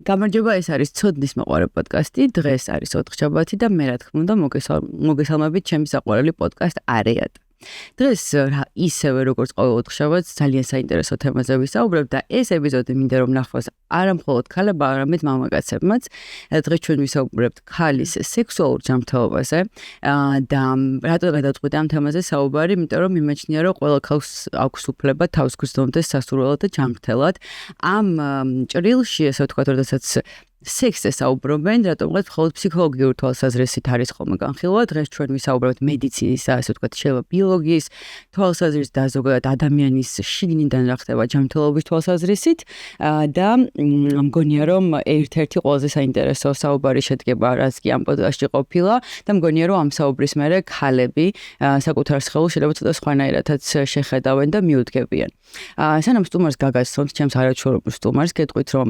გამარჯობა, ეს არის ცოდნის მოყვარე პოდკასტი. დღეს არის ოთხშაბათი და მე რა თქმა უნდა მოგესალმებით ჩემი საყვარელი პოდკასტ არეად. დღეს ისევე როგორც ყოველ ოთხშაბათს ძალიან საინტერესო თემაზე ვისაუბრებ და ეს ეპიზოდი მინდა რომ ნახოს არა მხოლოდ ქალებმა, არამედ მამაკაცებმაც. დღეს ჩვენ ვისაუბრებთ ქალის სექსუალურ ჯანმრთელობაზე და რატო გადავწყვიტე ამ თემაზე საუბარი, იმიტომ რომ მიმაჩნია რომ ყველა ქალს აქვს უფლება თავს გრძნომდეს სასურველად და ჯანმრთელად. ამ ჭრილში, ესე ვთქვათ, როდესაც სექსზე საუბრობენ, რატომღაც მხოლოდ ფსიქოლოგიური თვალსაზრისით არის ხოლმე განხილვა. დღეს ჩვენ ვისაუბრებთ მედიცინის, ასე ვთქვათ, შეიძლება ბიოლოგიის თვალსაზრისით და ზოგადად ადამიანის შიგნიდან რა ხდება ჯანმრთელობის თვალსაზრისით და მგონია რომ ერთ-ერთი ყველაზე საინტერესო საუბარი შედგება, რაც კი ამ პოდკასტში ყოფილა და მგონია რომ ამ საუბრის მერე ქალები საკუთარ სხეულს შეიძლება ცოტა სხვანაირადაც შეხედავენ და მიუდგებიან. სანამ სტუმარს გაგაცნობთ, ჩემს არაჩვეულებრივ სტუმარს გეტყვით, რომ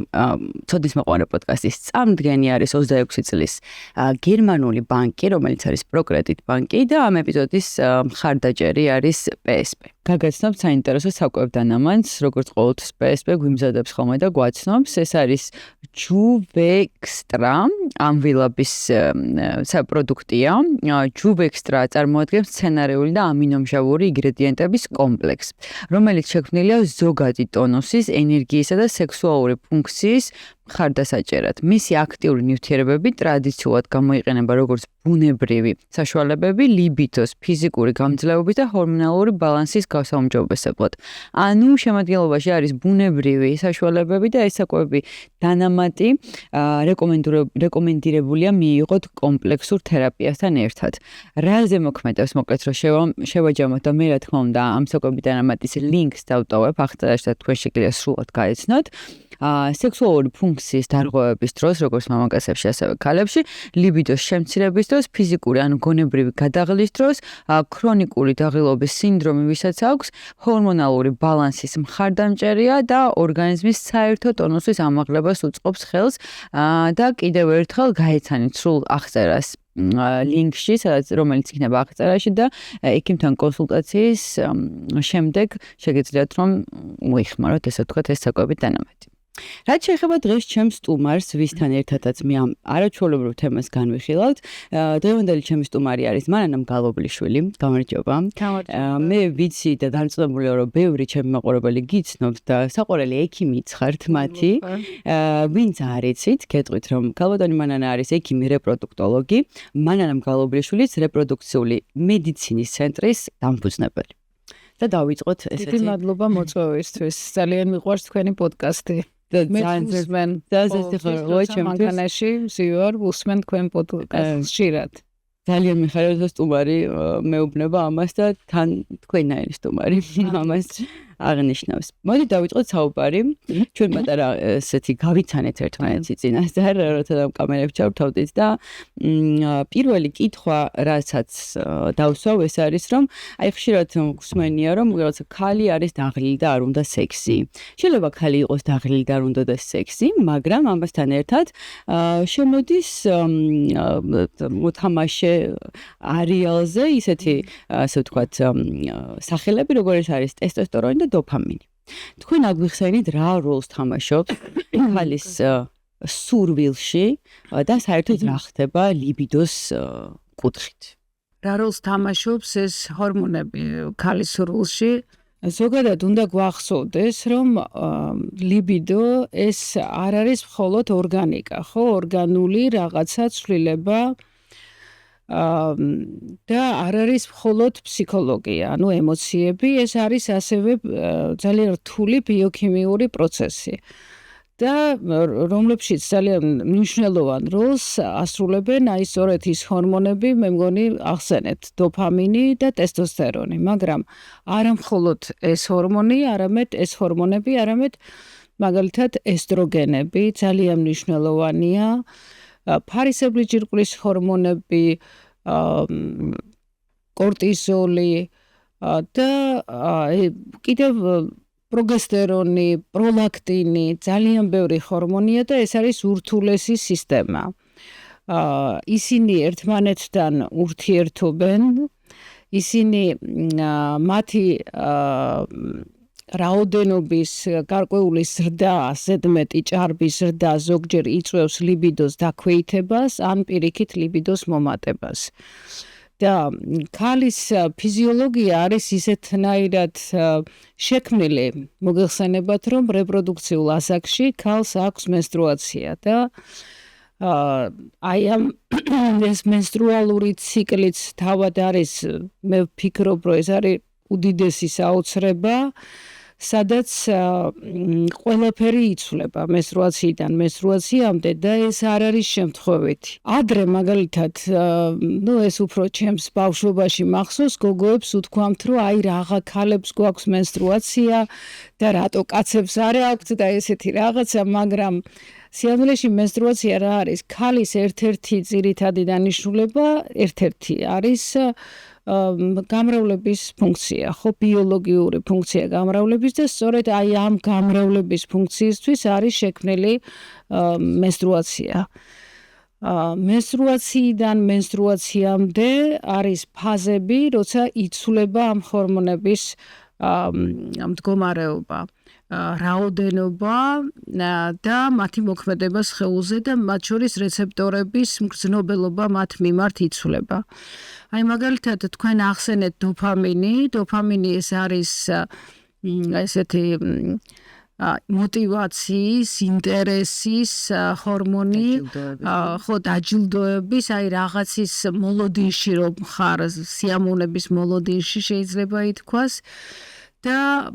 ცოდნის მოყვარე პოდკასტის წამდგენი არის 26 წლის გერმანული ბანკი, რომელიც არის პროკრედიტ ბანკი და ამ ეპიზოდის მხარდაჭერი არის PSP. გაგაცნობთ საინტერესო საკვებდანამანს, როგორც ყოველთვის PSP გვიმზადებს ხოლმე და გვაცნობს. ეს არის ჯუბექსტრა, ამვილაბის პროდუქტია. ჯუბექსტრა წარმოადგენს მცენარეული და ამინომჟავური ინგრედიენტების კომპლექსს, რომელიც შექმნილია ზოგადი ტონუსის, ენერგიისა და სექსუალური ფუნქციის მხარდასაჭერად. მისი აქტიური ნივთიერებები ტრადიციულად გამოიყენება როგორც ბუნებრივი საშუალებები ლიბიდოს, ფიზიკური გამძლეობის და ჰორმონალური ბალანსის გასაუმჯობესებლად. ანუ შემადგენლობაში არის ბუნებრივი საშუალებები და ეს საკვები დანამატი რეკომენდირებულია მიიღოთ კომპლექსურ თერაპიასთან ერთად. რაზე მოქმედებს მოკლედ რომ შევაჯამოთ და მე რა თქმა უნდა ამ საკვები დანამატის ლინკს დავტოვებ აღწერაში და თქვენ შეგიძლიათ სრულად გაიცნოთ. სექსუალური ფუნქციის დარღვევების დროს, როგორც მამაკაცებში, ასევე ქალებში, ლიბიდოს შემცირების დროს, ფიზიკური ანუ გონებრივი გადაღლის დროს, ქრონიკული დაღილობის სინდრომი, ვისაც აქვს, ჰორმონალური ბალანსის მხარდამჭერია და ორგანიზმის საერთო ტონუსის ამაღლებას უწყობს ხელს და კიდევ ერთხელ გაიცანით სრულ აღწერას ლინკში, რომელიც იქნება აღწერაში და ექიმთან კონსულტაციის შემდეგ შეგიძლიათ რომ მოიხმაროთ, ესე ვთქვათ, ეს საკვები დანამატი. რაც შეეხება დღეს ჩემს სტუმარს, ვისთან ერთადაც მე ამ არაჩვეულებრივ თემას განვიხილავთ. დღევანდელი ჩემი სტუმარი არის მანანამ გალობლიშვილი. გამარჯობა. მე ვიცი და დამწნებულია რომ ბევრი ჩემი მაყურებელი გიცნობთ და საყვარელი ექიმიც ხართ მათი. ვინც არ იცით, გეტყვით რომ ქალბატონი მანანა არის ექიმი რეპროდუქტოლოგი, მანანამ გალობლიშვილის რეპროდუქციული მედიცინის ცენტრის დამფუძნებელი. და დავიწყოთ ესეთი. დიდი მადლობა მოწვევისთვის. ძალიან მიყვარს თქვენი პოდკასტი. მანქანაში ვზივარ, უსმენ თქვენ პოდკასტს ხშირად. ძალიან მიხარია რომ სტუმარი მეუბნება ამას და თან თქვენაირი სტუმარი ამას აღნიშნავს. მოდი დავიწყოთ საუბარი. ჩვენ პატარა ესეთი გავიცანეთ ერთმანეთის წინასწარ, როცა კამერებს ჩავთავდით და პირველი კითხვა, რასაც დავსვავ, ეს არის რომ აი ხშირად გვსმენია რომ რაღაცა ქალი არის დაღლილი და არ უნდა სექსი. შეიძლება ქალი იყოს დაღლილი და არ უნდა და სექსი, მაგრამ ამასთან ერთად შემოდის მოთამაშე არეალზე ისეთი, ასე ვთქვათ, სახელები, როგორიც არის ტესტოსტერონი და დოფამინი. თქვენ აგვიხსენით რა როლს თამაშობს ქალის სურვილში და საერთოდ რა ხდება ლიბიდოს კუთხით? რა როლს თამაშობს ეს ჰორმონები ქალის სურვილში? ზოგადად უნდა გვახსოვდეს, რომ ლიბიდო ეს არ არის მხოლოდ ორგანიკა, ხო, ორგანული რაღაცა ცვლილება და არ არის მხოლოდ ფსიქოლოგია, ანუ ემოციები, ეს არის ასევე ძალიან რთული ბიოქიმიური პროცესი. და რომლებშიც ძალიან მნიშვნელოვან როლს ასრულებენ აი სწორედ ის ჰორმონები, მე მგონი ახსენეთ, დოფამინი და ტესტოსტერონი, მაგრამ არა მხოლოდ ეს ჰორმონები, არამედ მაგალითად ესტროგენები ძალიან მნიშვნელოვანია. ფარისებრი ჯირკვლის ჰორმონები, კორტიზოლი და კიდევ პროგესტერონი, პროლაქტინი, ძალიან ბევრი ჰორმონია და ეს არის ურთულესი სისტემა. ისინი ერთმანეთთან ურთიერთობენ, ისინი მათი რაოდენობის გარკვეული ზრდა, ზედმეტი ჭარბის ზრდა ზოგჯერ იწვევს ლიბიდოს დაქვეითებას ან პირიქით ლიბიდოს მომატებას. და ქალის ფიზიოლოგია არის ისეთნაირად შექმნილი, მოგეხსენებათ, რომ რეპროდუქციულ ასაკში ქალს აქვს მენსტრუაცია და აი ამ ეს menstruალური ციკლიც თავად არის, მე ვფიქრობ, რომ ეს არის უდიდესი საოცრება, სადაც ყველაფერი იცვლება menstruatsiიდან menstruatsiამდე და ეს არ არის შემთხვევითი. ადრე მაგალითად, ეს უფრო ჩემს ბავშვობაში მახსოვს, გოგოებს უთქვამთ, რომ აი რაღა ქალებს გვაქვს menstruatsiya და რატო კაცებს არ აქვთ და ესეთი რაღაცა, მაგრამ სიამოვნეში menstruatsiya რა არის? ქალის ერთ-ერთი ძირითადი დანიშნულება, ერთ-ერთი არის გამრავლების ფუნქცია, ხო, ბიოლოგიური ფუნქცია გამრავლების და სწორედ აი ამ გამრავლების ფუნქციისთვის არის შექმნილი menstruatsiya. menstruatsiიდან menstruatsiამდე არის ფაზები, როცა იცვლება ამ ჰორმონების მდგომარეობა, რაოდენობა და მათი მოქმედება სხეულზე და მათ შორის რეცეპტორების მგრძნობელობა მათ მიმართ იცვლება. აი მაგალითად თქვენ ახსენეთ დოფამინი ეს არის ესეთი მოტივაციის, ინტერესის ჰორმონი, ხო, დაჯილდოების, აი რაღაცის მოლოდინში რომ ხარ, სიამოვნების მოლოდინში შეიძლება ითქვას. და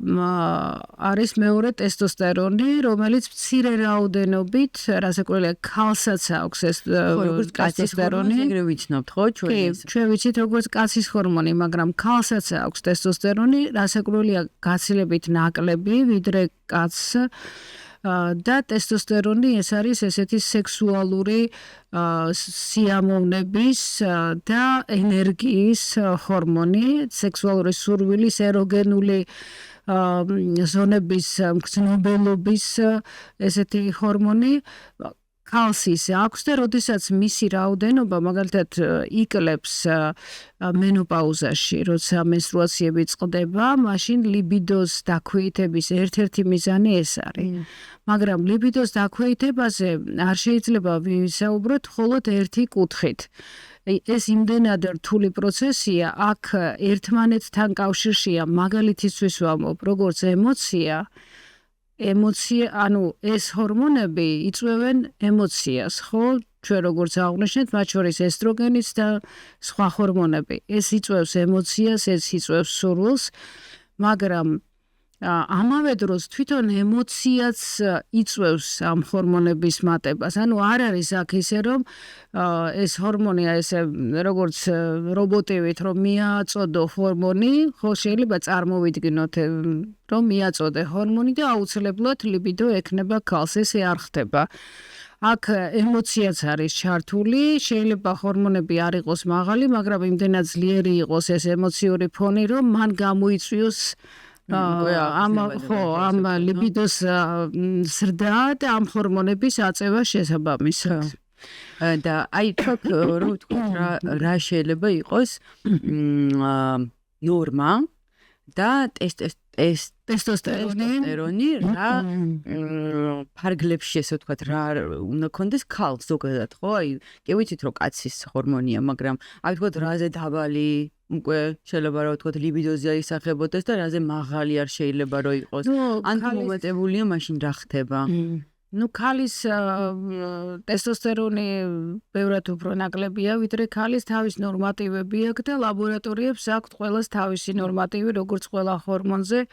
არის მეორე ტესტოსტერონი, რომელიც მცირე რაოდენობით, რასაკვირველია, ქალსაც აქვს ეს ტესტოსტერონი. ეგრე ვიცნობთ, ხო, ჩვენ ვიცით როგორც კაცის ჰორმონი, მაგრამ ქალსაც აქვს ტესტოსტერონი, რასაკვირველია, გაცილებით ნაკლები, ვიდრე კაცს. და ტესტოსტერონი ეს არის ესეთი სექსუალური სიამოვნების და ენერგიის ჰორმონი, სექსუალური სურვილის ეროგენული ზონების მგრძნობელობის ესეთი ჰორმონი ქალს ისე აქვს და როდესაც მისი რაოდენობა მაგალითად იკლებს მენოპაუზაში, როცა menstruatsiები წყდება, მაშინ ლიბიდოს დაქვეითების ერთ-ერთი მიზანი ეს არის. მაგრამ ლიბიდოს დაქვეითებაზე არ შეიძლება ვისაუბროთ მხოლოდ ერთი კუთხით. ეს იმდენად რთული პროცესია, აქ ერთმანეთთან კავშირშია, მაგალითისთვის ვამბობ, როგორც ემოცია, ანუ ეს ჰორმონები იწვევენ ემოციას, ხო? ჩვენ როგორც აღვნიშნეთ, მათ შორის ესტროგენიც და სხვა ჰორმონები. ეს იწვევს ემოციას, ეს იწვევს სურვილს, მაგრამ ამავე დროს თვითონ ემოციაც იწვევს ამ ჰორმონების მატებას. ანუ არ არის აქ ისე, რომ ეს ჰორმონია ესე როგორც რობოტივით რომ მიაწოდო ჰორმონი, ხო, შეიძლება წარმოვიდგინოთ რომ მიაწოდე ჰორმონი და აუცილებლად ლიბიდო ექნება ქალს, ესე არ ხდება. აქ ემოციაც არის ჩართული, შეიძლება ჰორმონები არ იყოს მაღალი, მაგრამ იმდენად ძლიერი იყოს ეს ემოციური ფონი, რომ მან გამოიწვიოს ამ ლიბიდოს ზრდა და ამ ჰორმონების აწევა შესაბამისად. და აი თქვენ რომ ვთქვით რა შეიძლება იყოს ნორმა და ტესტოსტერონი რა ფარგლებში ესე ვთქვათ რა უნდა კონდეს ქალს ზოგადად, ხო? აი კი ვიცით რომ კაცის ჰორმონია, მაგრამ აი ვთქვათ რაზე დაბალი უკვე შეიძლება რომ ვთქვათ ლიბიდოზე აისახებოდეს და რაზე მაღალი არ შეიძლება რომ იყოს. ან მომატებულია, მაშინ რა ხდება? ქალის ტესტოსტერონი ბევრად უფრო ნაკლებია, ვიდრე ქალის თავის ნორმატივები აქვს და ლაბორატორიებს აქვთ ყველას თავისი ნორმატივი, როგორც ყველა ჰორმონზე.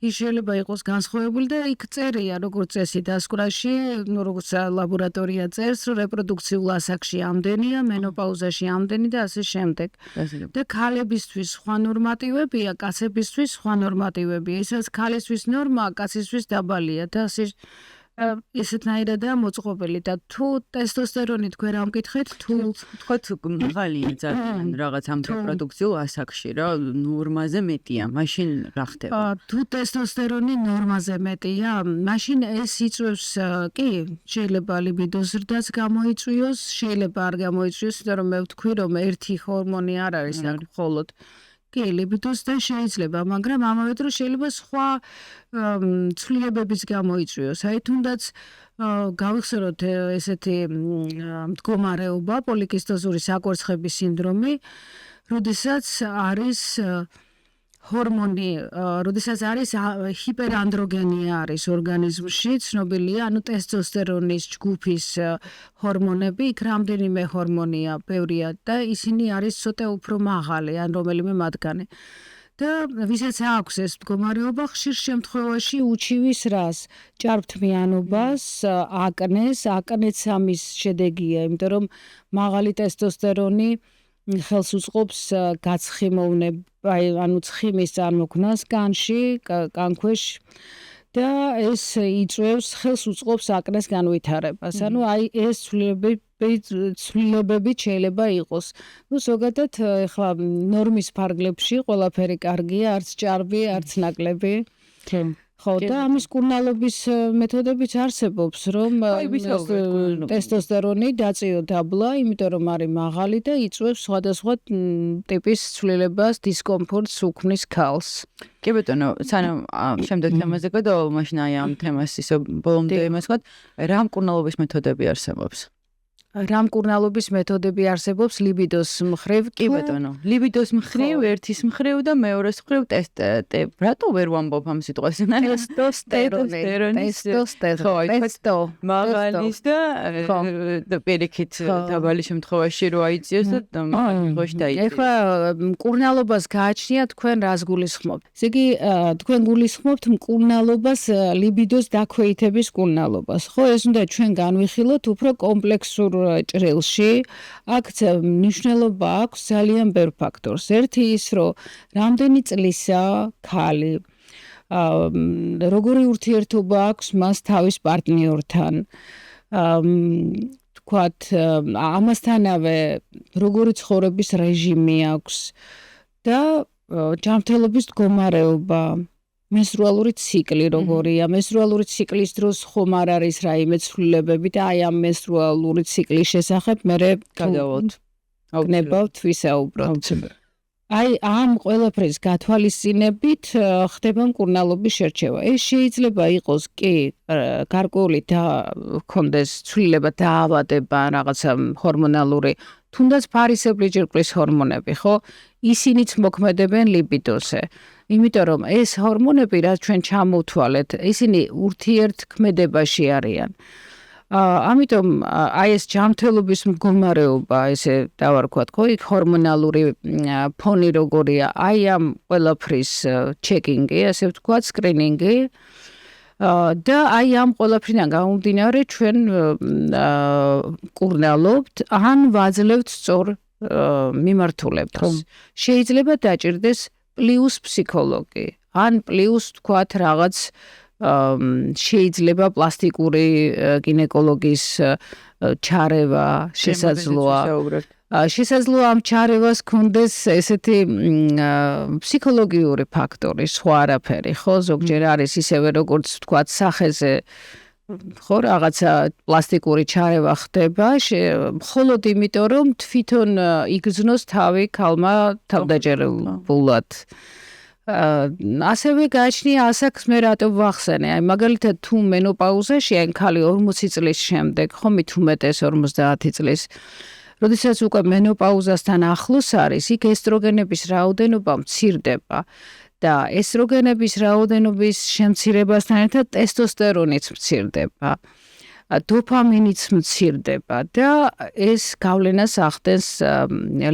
ის შეიძლება იყოს განსხვავებული და იქ წერია, როგორც წესი დასკვნაში, როგორც ლაბორატორია წერს, რომ რეპროდუქციულ ასაკში ამდენია, მენოპაუზაში ამდენი და ასე შემდეგ. და ქალებისთვის სხვა ნორმატივებია, კაცებისთვის სხვა ნორმატივებია. ისაც ქალისთვის ნორმა, კაცისთვის დაბალია და ასე ესეთნაირადაა მოწყობილი და თუ ტესტოსტერონი თქვენ რა მკითხეთ, თუ ვთქვათ მაღალია ძალიან რაღაც ამ რეპროდუქციულ ასაკში რა ნორმაზე მეტია, მაშინ რა ხდება? თუ ტესტოსტერონი ნორმაზე მეტია, მაშინ ეს იწვევს, კი, შეიძლება ლიბიდოს ზრდაც გამოიწვიოს, შეიძლება არ გამოიწვიოს, იმიტომ რომ მე ვთქვი რომ ერთი ჰორმონი არ არის აქ მხოლოდ კი, ლიბიდოს და შეიძლება, მაგრამ ამავე დროს შეიძლება სხვა ცვლილებებიც გამოიწვიოს. აი თუნდაც გავიხსენოთ ესეთი მდგომარეობა, პოლიკისტოზური საკვერცხების სინდრომი, როდესაც არის ჰორმონი, როდესაც არის ჰიპერანდროგენია არის ორგანიზმში, ცნობილია, ანუ ტესტოსტერონის ჯგუფის ჰორმონები, იქ რამდენიმე ჰორმონია ბევრია და ისინი არის ცოტა უფრო მაღალი, ან რომელიმე მათგანი. და ვისაც აქვს ეს მდგომარეობა, ხშირ შემთხვევაში უჩივის რას? ჭარბთმიანობას, აკნეც ამის შედეგია, იმიტომ რომ მაღალი ტესტოსტერონი ხელს უწყობს ანუ ცხიმის წარმოქმნას კანში, კანქვეშ და ეს ხელს უწყობს აკნეს განვითარებას. ანუ აი ეს ცვლილებები შეიძლება იყოს. ნუ ზოგადად ეხლა ნორმის ფარგლებში ყველაფერი კარგია, არც ჭარბი, არც ნაკლები. ხო, და ამის კურნალობის მეთოდებიც არსებობს, რომ ტესტოსტერონი დაწიოთ აბლა, იმიტომ რომ არის მაღალი და იწვევს სხვადასხვა ტიპის ცვლილებას, დისკომფორტს, უქმნის ქალს. კი ბატონო, სანამ შემდეგ თემაზე გადავალ, მაშინ აი ამ თემას ისე ბოლომდე იმას ვთქვათ, რა მკურნალობის მეთოდები არსებობს? რა მკურნალობის მეთოდები არსებობს ლიბიდოს მხრივ? კი ბატონო, ლიბიდოს მხრივ, ერთის მხრივ და მეორეს მხრივ რატო ვერ ვამბობ ამ სიტყვას? ტესტოსტერონის მაღალის და პირიქით დაბალი შემთხვევაში რო აიწიოს და შემთხვევაში დაიწიოს. ეხლა მკურნალობას გააჩნია თქვენ რას გულისხმობთ? ესე იგი, თქვენ გულისხმობთ მკურნალობას, ლიბიდოს დაქვეითების მკურნალობას. ხო, ეს უნდა ჩვენ განვიხილოთ უფრო კომპლექსურ ჭრილში. აქ მნიშვნელობა აქვს ძალიან ბევრ ფაქტორს. ერთი ის, რომ რამდენი წლისაა ქალი, როგორი ურთიერთობა აქვს მას თავის პარტნიორთან, თქვათ, ამასთანავე როგორი ცხოვრების რეჟიმი აქვს და ჯანმრთელობის მდგომარეობა. menstruალური ციკლი როგორია, menstruალური ციკლის დროს ხომ არ არის რაიმე ცვლილებები და აი ამ menstruალური ციკლის შესახებ მე გავგნებავთ ვისაუბროთ. აი ამ ყველაფრის გათვალისწინებით ხდება მკურნალობის შერჩევა. ეს შეიძლება იყოს კი გარკვეული ჰქონდეს ცვლილება, დაავადება, რაღაცა ჰორმონალური, თუნდაც ფარისებრი ჯირკვლის ჰორმონები, ხო? ისინიც მოქმედებენ ლიბიდოზე. იმიტომ რომ ეს ჰორმონები, რაც ჩვენ ჩამოვთვალეთ, ისინი ურთიერთქმედებაში არიან. ამიტომ აი ეს ჯანმრთელობის მდგომარეობა, ესე დავარქვათ, ხო, იქ ჰორმონალური ფონი როგორია, აი ამ ყველაფრის ჩეკინგი, ასე ვთქვათ, სკრინინგი. და აი ამ ყველაფრიდან გამომდინარე ჩვენ მკურნალობთ ან ვაძლევთ სწორ მიმართულებას. შეიძლება დაჭირდეს პლუს ფსიქოლოგი, ან პლუს თქვათ რაღაც შეიძლება პლასტიკური გინეკოლოგის ჩარევა შესაძლოა. შესაძლოა ამ ჩარევას ქონდეს ესეთი ფსიქოლოგიური ფაქტორი, სხვა არაფერი, ხო? ზოგჯერ არის ისევე როგორც თქვათ სახეზე ხო რაღაცა პლასტიკური ჩარევა ხდება, მხოლოდ იმიტომ რომ თვითონ იგრძნოს თავი ქალმა თავდაჯერებულად. ასევე გააჩნია ასაკს მე რატო ვახსენე, აი მაგალითად თუ მენოპაუზაში ან ქალი 40 წლის შემდეგ, ხო მით უმეტეს 50 წლის, როდესაც უკვე მენოპაუზასთან ახლოს არის, იქ ესტროგენების რაოდენობა მცირდება. და ესტროგენების რაოდენობის შემცირებასთან ერთად ტესტოსტერონიც მცირდება. დოპამინიც მცირდება და ეს გავლენას ახდენს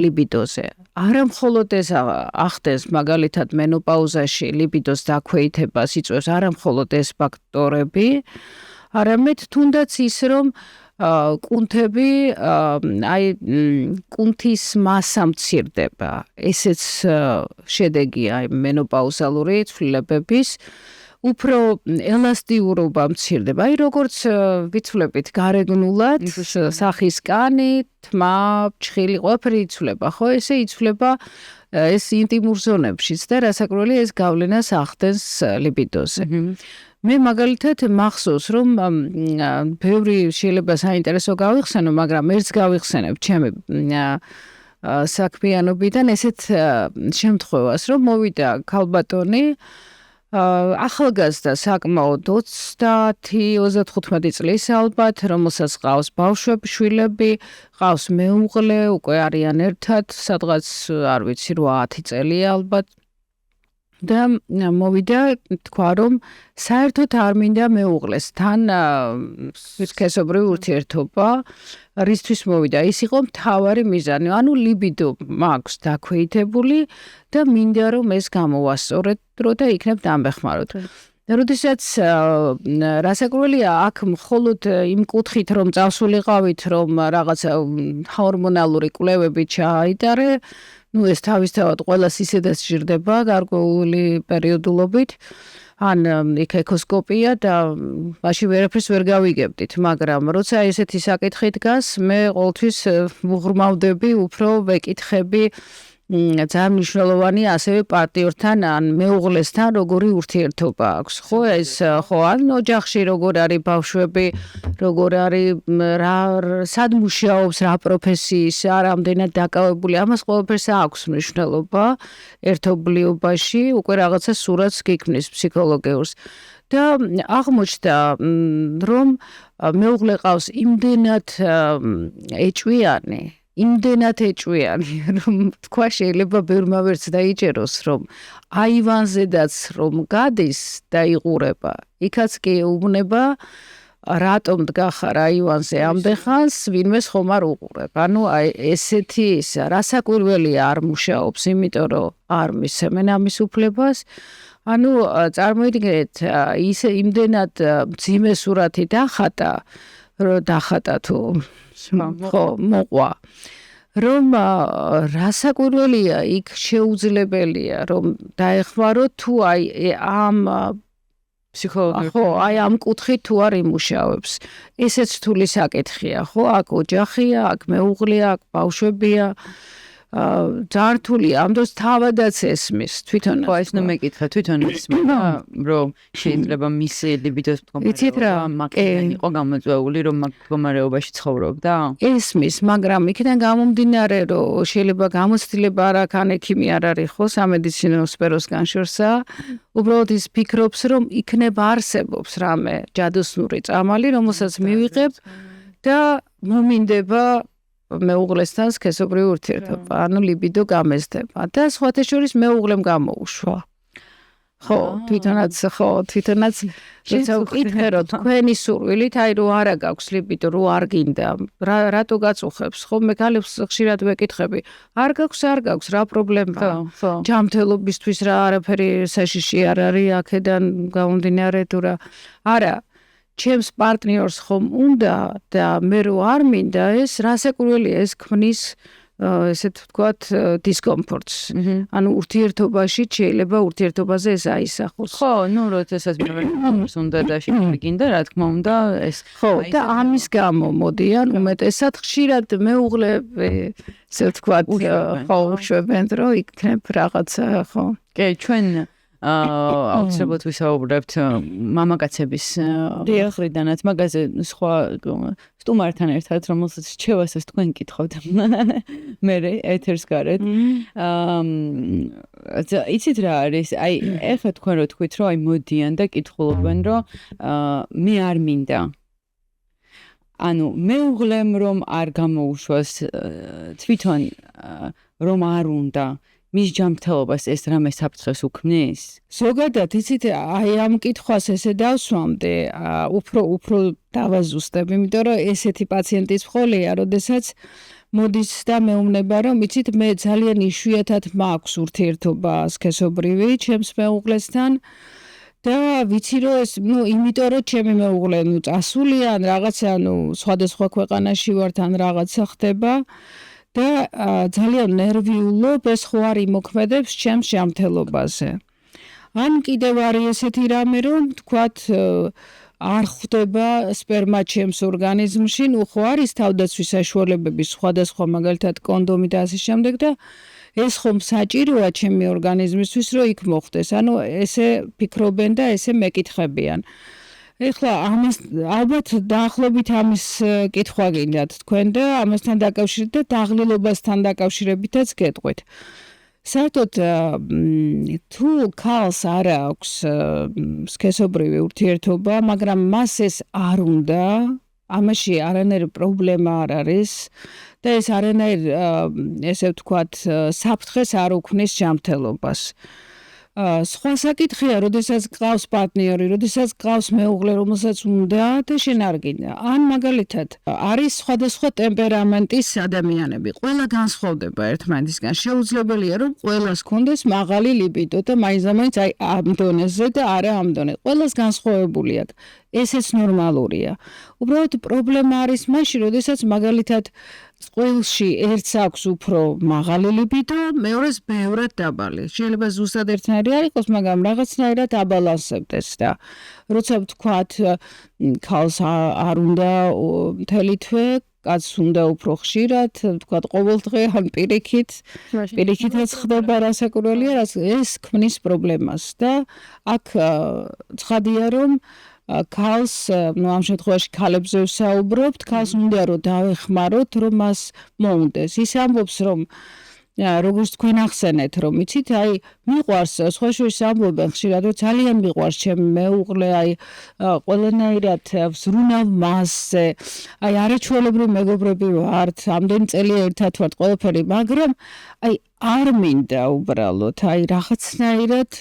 ლიბიდოზე. არა მხოლოდ ეს ახდენს მაგალითად მენოპაუზაში ლიბიდოს დაქვეითებას იწვევს არა მხოლოდ ეს ფაქტორები, არამედ თუნდაც ის რომ კუნთები, აი კუნთის მასა მცირდება. ესეც შედეგია მენოპაუზალური ცვლილებების. უფრო ელასტიურობა მცირდება. აი როგორც ვიცვლებით გარეგნულად, სახის კანი, თმა, ჩხილი, ყველაფერი იცვლება, ხო? ესე იცვლება ეს ინტიმურ ზონებშიც და რასაკვირველია ეს გავლენას ახდენს ლიბიდოზე. მე მაგალითად მახსოვს რომ ბევრი შეიძლება საინტერესო გავიხსენო, მაგრამ ერთს გავიხსენებ ჩემი საქმიანობიდან ესეთ შემთხვევას, რომ მოვიდა ქალბატონი ახალგაზრდა საკმაოდ 30-35 წლის ალბათ, რომელსაც ყავს ბავშვები, შვილები, ყავს მეუღლე, უკვე არიან ერთად, სადღაც არ ვიცი 8-10 წელია ალბათ. და მოვიდა თქვა რომ საერთოდ არ მინდა მეუღლეს თან სქესობრივი ურთიერთობა რისთვის მოვიდა ის იყო მთავარი მიზანი ანუ ლიბიდო მაქვს დაქვეითებული და მინდა რომ ეს გამოვასწორეთ დრო და იქნებ დამეხმაროთ როდესაც რასაკვირველია აქ მხოლოდ იმ კუთხით რომ წავსულიყავით რომ რაღაცა ჰორმონალური კვლევები ჩააიტარე ეს თავისთავად ყველას ისედაც ჭირდება გარკვეული პერიოდულობით ან იქ ეკოსკოპია და მაშინ ვერაფერს ვერ გავიგებდით მაგრამ როცა ესეთი საკითხი დგას მე ყოველთვის ვუღრმავდები უფრო ვეკითხები ძალიან მნიშვნელოვანი ასევე პარტნიორთან ან მეუღლესთან როგორი ურთიერთობა აქვს ხო ეს ხო ან ოჯახში როგორ არის ბავშვები როგორ არის რა სად მუშაობს რა პროფესიის რამდენად დაკავებული ამას ყველაფერს აქვს მნიშვნელობა ერთობლიობაში უკვე რაღაცა სურათს გიქმნის ფსიქოლოგიურს და აღმოჩნდა რომ მეუღლე ყავს იმდენად ეჭვიანი იმდენად ეჭვიანი რომ თქვა შეიძლება ბევრმა ვერც დაიჭეროს რომ აივანზედაც რომ გადის და იყურება იქაც კი უუბნება რატომ დგახარ აივანზე ამდეხანს ვინმეს ხომ არ უყურებ ანუ აი ესეთი რასაკვირველია არ მუშაობს იმიტომ რომ არ მისცემენ ამის უფლებას ანუ წარმოიდგინეთ ის იმდენად მძიმე სურათი დახატა თუ ხო მოყვა რომ რასაკვირველია იქ შეუძლებელია რომ დაეხმაროთ თუ აი ამ ფსიქოლოგიურად ხო აი ამ კუთხით თუ არ იმუშავებს ესეც რთული საკითხია ხო აქ ოჯახია აქ მეუღლეა აქ ბავშვებია ძართული ამ დროს თავადაც ესმის თვითონ ხო ეს მეკითხა თვითონ ისმის რომ შეიძლება მისი ლიბიდოს მდგომარეობა იყო გამოწვეული რომ მაგ მდგომარეობაში ცხოვრობდა ესმის მაგრამ იქიდან გამომდინარე რომ შეიძლება გამოცდილება არ აქვს ან ექიმი არ არის ხო სამედიცინო სფეროსგან შორსა უბრალოდ ის ფიქრობს რომ იქნება არსებობს რამე ჯადოსნური წამალი რომელსაც მივიღებ და მომინდება მეუღლესთან სქესობრივი ურთიერთობა, ანუ ლიბიდო გამეზდება და სხვათა შორის მეუღლემ გამოუშვა. ხო, თვითონაც როცა ვკითხე რომ თქვენი სურვილით აი რო არა გაქვს ლიბიდო, რო არ გინდა, რატო გაწუხებს? ხო, მე გალებს ხშირად ვეკითხები. არ გაქვს რა პრობლემაა? ჯანმრთელობისთვის რა არაფერი საშიში არ არის აქედან გამომდინარე თუ რა. არა ჩემს პარტნიორს ხომ უნდა და მე რო არ მინდა ეს რასაკვირველია ეს ქმნის ესეთ ვთქვათ დისკომფორტს. ანუ ურთიერთობაში შეიძლება ურთიერთობაზე ეს აისახოს. ხო, ნუ როდესაც მე უნდა და შეგინდა რა თქმა უნდა ეს ხო და ამის გამო მოდიან უმეტესად ხშირად მეუღლეები ესე ვთქვათ ხო შვებენ რომ იქნებ რაღაცა ხო. კი ჩვენ აუცილებლად ვისაუბრებთ მამაკაცების მხრიდანაც მაგაზე სხვა სტუმართან ერთად რომელსაც რჩევასაც თქვენ კითხავთ მე ეთერს გარეთ იცით რა არის აი ეხლა თქვენ რო თქვით რომ აი მოდიან და კითხულობენ რომ მე არ მინდა ანუ მეუღლემ რომ არ გამოუშვას თვითონ რომ არ უნდა მის ჯანმრთელობას ეს რამე საფრთხეს უქმნის? ზოგადად იცით აი ამ კითხვას ესე დავსვამდე უფრო დავაზუსტებ იმიტომ რომ ესეთი პაციენტის მხოლია როდესაც მოდის და მეუბნება რომ იცით მე ძალიან იშვიათად მაქვს ურთიერთობა სქესობრივი ჩემს მეუღლესთან და ვიცი რომ ეს იმიტომ რომ ჩემი მეუღლე წასულია ან რაღაცა სხვადასხვა ქვეყანაში ვართ ან რაღაცა ხდება და ძალიან ნერვიულობ ეს ხო არ იმოქმედებს ჩემს ჯანმრთელობაზე. ან კიდევ არის ესეთი რამე რომ თქვათ არ ხვდება სპერმა ჩემს ორგანიზმში, ხო არის თავდაცვის საშუალებები სხვადასხვა მაგალითად კონდომი და ასე შემდეგ და ეს ხომ საჭიროა ჩემი ორგანიზმისთვის რომ იქ მოხდეს. ანუ ესე ფიქრობენ და ესე მეკითხებიან. ეხლა ამას ალბათ დაახლოებით ამის კითხვა გინდათ თქვენ და ამასთან დაკავშირებით და დაღლილობასთან დაკავშირებითაც გეტყვით. საერთოდ თუ ქალს არ აქვს სქესობრივი ურთიერთობა, მაგრამ მას ეს არ უნდა, ამაში არანაირი პრობლემა არ არის და ეს არანაირ ესე ვთქვათ საფრთხეს არ უქმნის ჯანმრთელობას. სხვა საკითხია, როდესაც გყავს პარტნიორი, როდესაც გყავს მეუღლე, რომელსაც უნდა და შენ არ გინდა. ან მაგალითად, არის სხვადასხვა ტემპერამენტის ადამიანები. ყველა განსხვავდება ერთმანეთისგან. შეუძლებელია, რომ ყველას ქონდეს მაღალი ლიბიდო და მაინც აი ამ დონეზე და არა ამ დონეზე. ყველას განსხვავებული აქვს. ესეც ნორმალურია. უბრალოდ პრობლემა არის მაშინ, როდესაც მაგალითად წყვილში ერთს აქვს უფრო მაღალი ლიბიდო, მეორეს ბევრად დაბალი. შეიძლება ზუსტად ერთნაირი არ იყოს, მაგრამ რაღაცნაირად აბალანსებდეს და როცა ვთქვათ, ქალს არ უნდა მთელი თვე, კაცს უნდა უფრო ხშირად, ვთქვათ, ყოველდღე ან პირიქითაც ხდება რასაკვირველია, ეს ქმნის პრობლემას და აქ ცხადია, რომ ქალს, ამ შემთხვევაში ქალებზე ვსაუბრობთ, ქალს უნდა რომ დავეხმაროთ, რომ მას მოუნდეს. ის ამბობს, რომ როგორც თქვენ ახსენეთ, რომ იცით, აი მიყვარს, სხვა შორის ამბობენ ხშირად, რომ ძალიან მიყვარს ჩემი მეუღლე, აი ყველანაირად ვზრუნავ მასზე, აი არაჩვეულებრივი მეგობრები ვართ, ამდენი წელი ერთად ვართ, ყველაფერი, მაგრამ აი არ მინდა უბრალოდ, აი რაღაცნაირად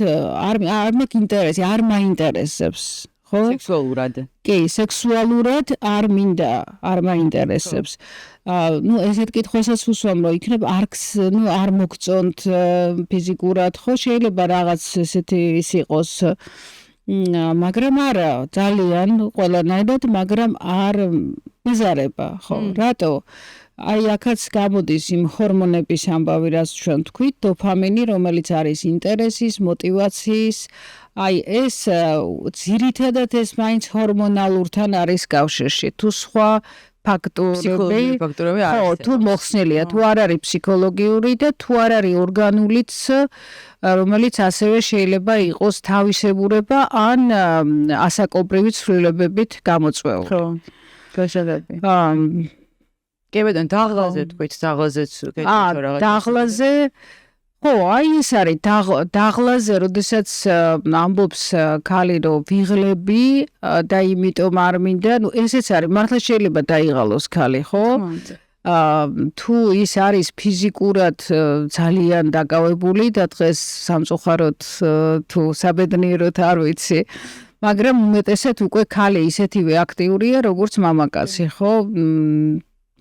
არ მაქვს ინტერესი, არ მაინტერესებს. სექსუალურად. კი, სექსუალურად არ მინდა, არ მაინტერესებს. ესეთ კითხვასაც ვუსვამ, რომ იქნებ არ მოგწონთ ფიზიკურად, ხო, შეიძლება რაღაც ესეთი ის იყოს, მაგრამ არა, ძალიან ყველანაირად, მაგრამ არ მეზარება, ხო, რატო? აი აქაც გამოდის იმ ჰორმონების ამბავი, რაც ჩვენ ვთქვით, დოფამინი, რომელიც არის ინტერესის, მოტივაციის, აი ეს ძირითადად ეს მაინც ჰორმონალურთან არის კავშირში. თუ სხვა ფაქტორები არის. თუ მოხსნილია, თუ არ არის ფსიქოლოგიური და თუ არ არის ორგანულიც, რომელიც ასევე შეიძლება იყოს თავისებურება ან ასაკობრივი ცვლილებებით გამოწვეული. ხო. გასაგები. კი ბატონო, დაღლაზე თქვით, დაღლაზეც გეტყვით რაღაც. დაღლაზე ხო, აი ეს არის დაღლაზე, როდესაც ამბობს ქალი, რომ ვიღლები და იმიტომ არ მინდა, ესეც არის, მართლა შეიძლება დაიღალოს ქალი, ხო? თუ ის არის ფიზიკურად ძალიან დაკავებული და დღეს სამწუხაროდ თუ საბედნიეროდ არ ვიცი, მაგრამ უმეტესად უკვე ქალი ისეთივე აქტიურია, როგორც მამაკაცი, ხო?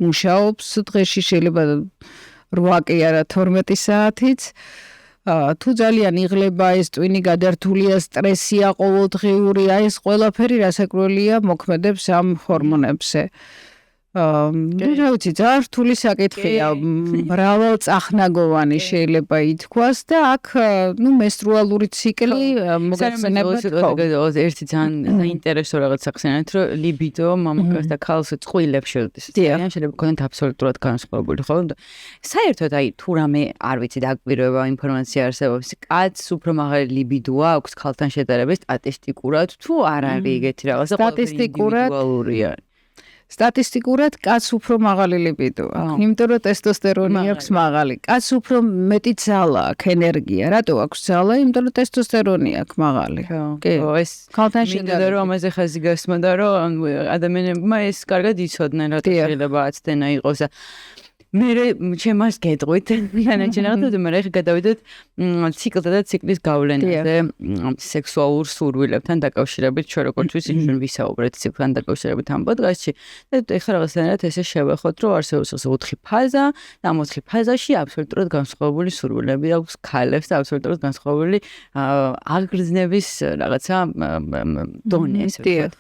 მუშაობს დღეში შეიძლება 8 კი არა 12 საათიც. თუ ძალიან იღლება ეს ტვინი გადართულია, სტრესია ყოველდღიურია, ეს ყველაფერი რასაკვირველია მოქმედებს ამ ჰორმონებზე. რა ვიცი, ძალიან რთული საკითხია, მრავალწახნაგოვანი შეიძლება ითქვას და აქ მენსტრუალური ციკლი მოგეხსენებათ. ერთი ძალიან საინტერესო რაღაც ახსენეთ, რომ ლიბიდო მამაკაც და ქალს წყვილებს შეუძლის. შეიძლება ქონდეთ აბსოლუტურად განსხვავებული, ხო? საერთოდ აი თუ რამე არ ვიცი დაგვირვება ინფორმაცია არსებობს, კაცს უფრო მაღალი ლიბიდო აქვს ქალთან შედარებით სტატისტიკურად, თუ არ არის ეგეთი რაღაცა, ინდივიდუალურია. სტატისტიკურად კაცს უფრო მაღალი ლიბიდო აქვს, იმიტომ რომ ტესტოსტერონი აქვს მაღალი. კაცს უფრო მეტი ძალა აქვს, ენერგია. რატო აქვს ძალა? იმიტომ რომ ტესტოსტერონი აქვს მაღალი. კი, ეს ქალთან შედარებით რომ ამაზე ხაზი გასმოდა, რომ ადამიანებმა ეს კარგად იცოდნენ, რა შეიძლება აცდენა იყოს. მე ჩემას გეტყვით განაჩენად და მე ხე გადავიდეთ ციკლთა და ციკლის გავლენაზე სექსუალურ სურვილებთან დაკავშირებით ჩვენ როგორც ვიცი ჩვენ ვისაუბრეთ ციკლთან დაკავშირებით ამ პოდკასტში და ეხლა რაღაცნაირად ესე შევეხოთ რომ არსებობს 4 ფაზა და ამ 4 ფაზაში აბსოლუტურად განსხვავებული სურვილები აქვს ქალებს და აბსოლუტურად განსხვავებული აღგრძნების რაღაცა დონე ესე ვთქვათ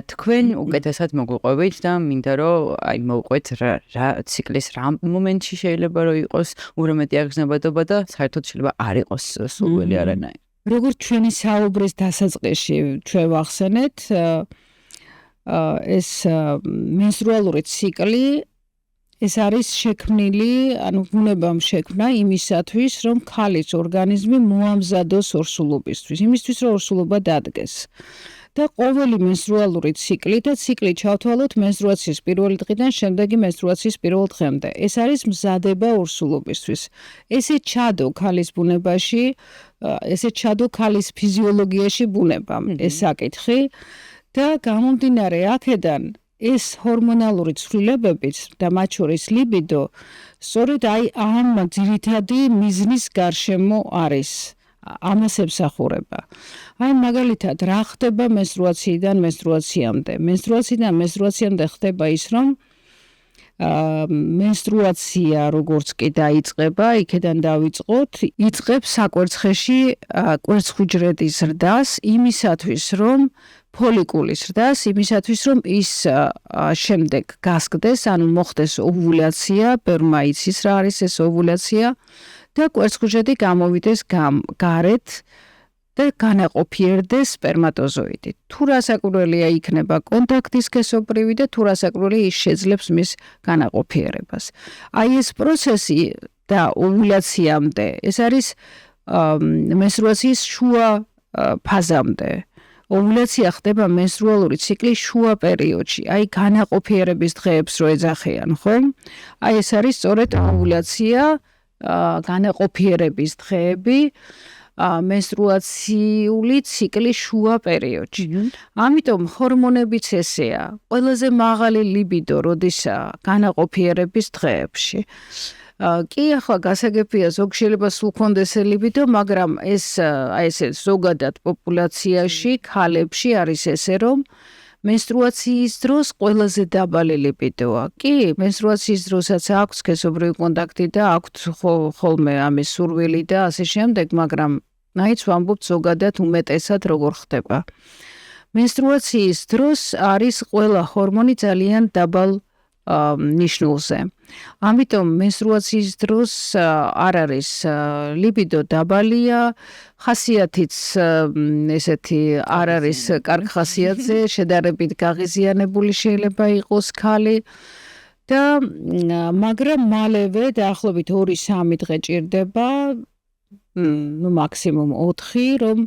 თქვენ უკეთესად მოგვიყვებით და მინდა რომ აი მოვყვეთ რა ციკლის მომენტში შეიძლება რომ იყოს ურამეტი აღგზნებადობა და საერთოდ შეიძლება არ იყოს სურვილი არანაირი. როგორც ჩვენი საუბრის დასაწყისში ჩვენ ვახსენეთ, ეს მენსტრუალური ციკლი ეს არის შექმნილი, ანუ ბუნებამ შექმნა იმისათვის, რომ ქალის ორგანიზმი მოამზადოს ორსულობისთვის, იმისთვის რომ ორსულობა დადგეს. და ყოველი menstruალური ციკლი და ციკლი ჩავთვალოთ menstruაციის პირველი დღიდან შემდეგი menstruაციის პირველ დღემდე. ეს არის მზადება ორსულობისთვის. ესე ჩადო ქალის ბუნებაში, ესე ჩადო ქალის ფიზიოლოგიაში ბუნებამ ეს საკითხი და გამომდინარე აქედან ეს ჰორმონალური ცვლილებებიც და მათ შორის ლიბიდო სწორედ ამ ძირითადი მიზნის გარშემო არის. ამას ემსახურება. მაგალითად, რა ხდება menstruatsiიდან menstruatsiამდე? menstruatsiიდან menstruatsiამდე ხდება ის, რომ menstruatsiya როგორც კი დაიწყება, იქიდან დავიწყოთ, იწყებს საკვერცხეში კვერცხუჯრედის ზრდას, იმისათვის, რომ ფოლიკულის ზრდას, იმისათვის, რომ ის შემდეგ გასკდეს, ანუ მოხდეს ოვულაცია, ბევრმა იცის რა არის ეს ოვულაცია. და კვერცხუჯრედი გამოვიდეს გარეთ და განაყოფიერდეს სპერმატოზოიდი. თუ რასაკვირველია იქნება კონტაქტის სქესობრივი და თუ რასაკვირველია ის შეძლებს მის განაყოფიერებას. ეს პროცესი და ოვულაციამდე, ეს არის menstruacიის შუა ფაზამდე. ოვულაცია ხდება menstruალური ციკლის შუა პერიოდში, განაყოფიერების დღეებს რო ეძახიან, ხო? ეს არის სწორედ ოვულაცია განაყოფიერების დღეები menstruacიული ციკლის შუა პერიოდში. ამიტომ ჰორმონებიც ესეა, ყველაზე მაღალი ლიბიდო როდისაა განაყოფიერების დღეებში. კი, ახლა გასაგებია ზოგ შეიძლება სულ კონდეს ლიბიდო, მაგრამ ეს ესე ზოგადად პოპულაციაში, ქალებში არის ესე, რომ menstruacიის დროს ყველაზე დაბალი ლიბიდოა. კი, menstruacიის დროსაც აქვს სქესობრივი კონტაქტი და აქვს ხოლმე ამის სურვილი და ასე შემდეგ, მაგრამ მაინც ვამბობთ ზოგადად უმეტესად როგორ ხდება. menstruacიის დროს არის ყველა ჰორმონი ძალიან დაბალ ნიშნულზე. ამიტომ menstruacიის დროს არ არის ლიბიდო დაბალია, ხასიათიც ესეთი არ არის კარგ ხასიათზე, შედარებით გაღიზიანებული შეიძლება იყოს ქალი და მაგრამ მალევე დაახლოებით 2-3 დღე ჭირდება, მაქსიმუმ 4, რომ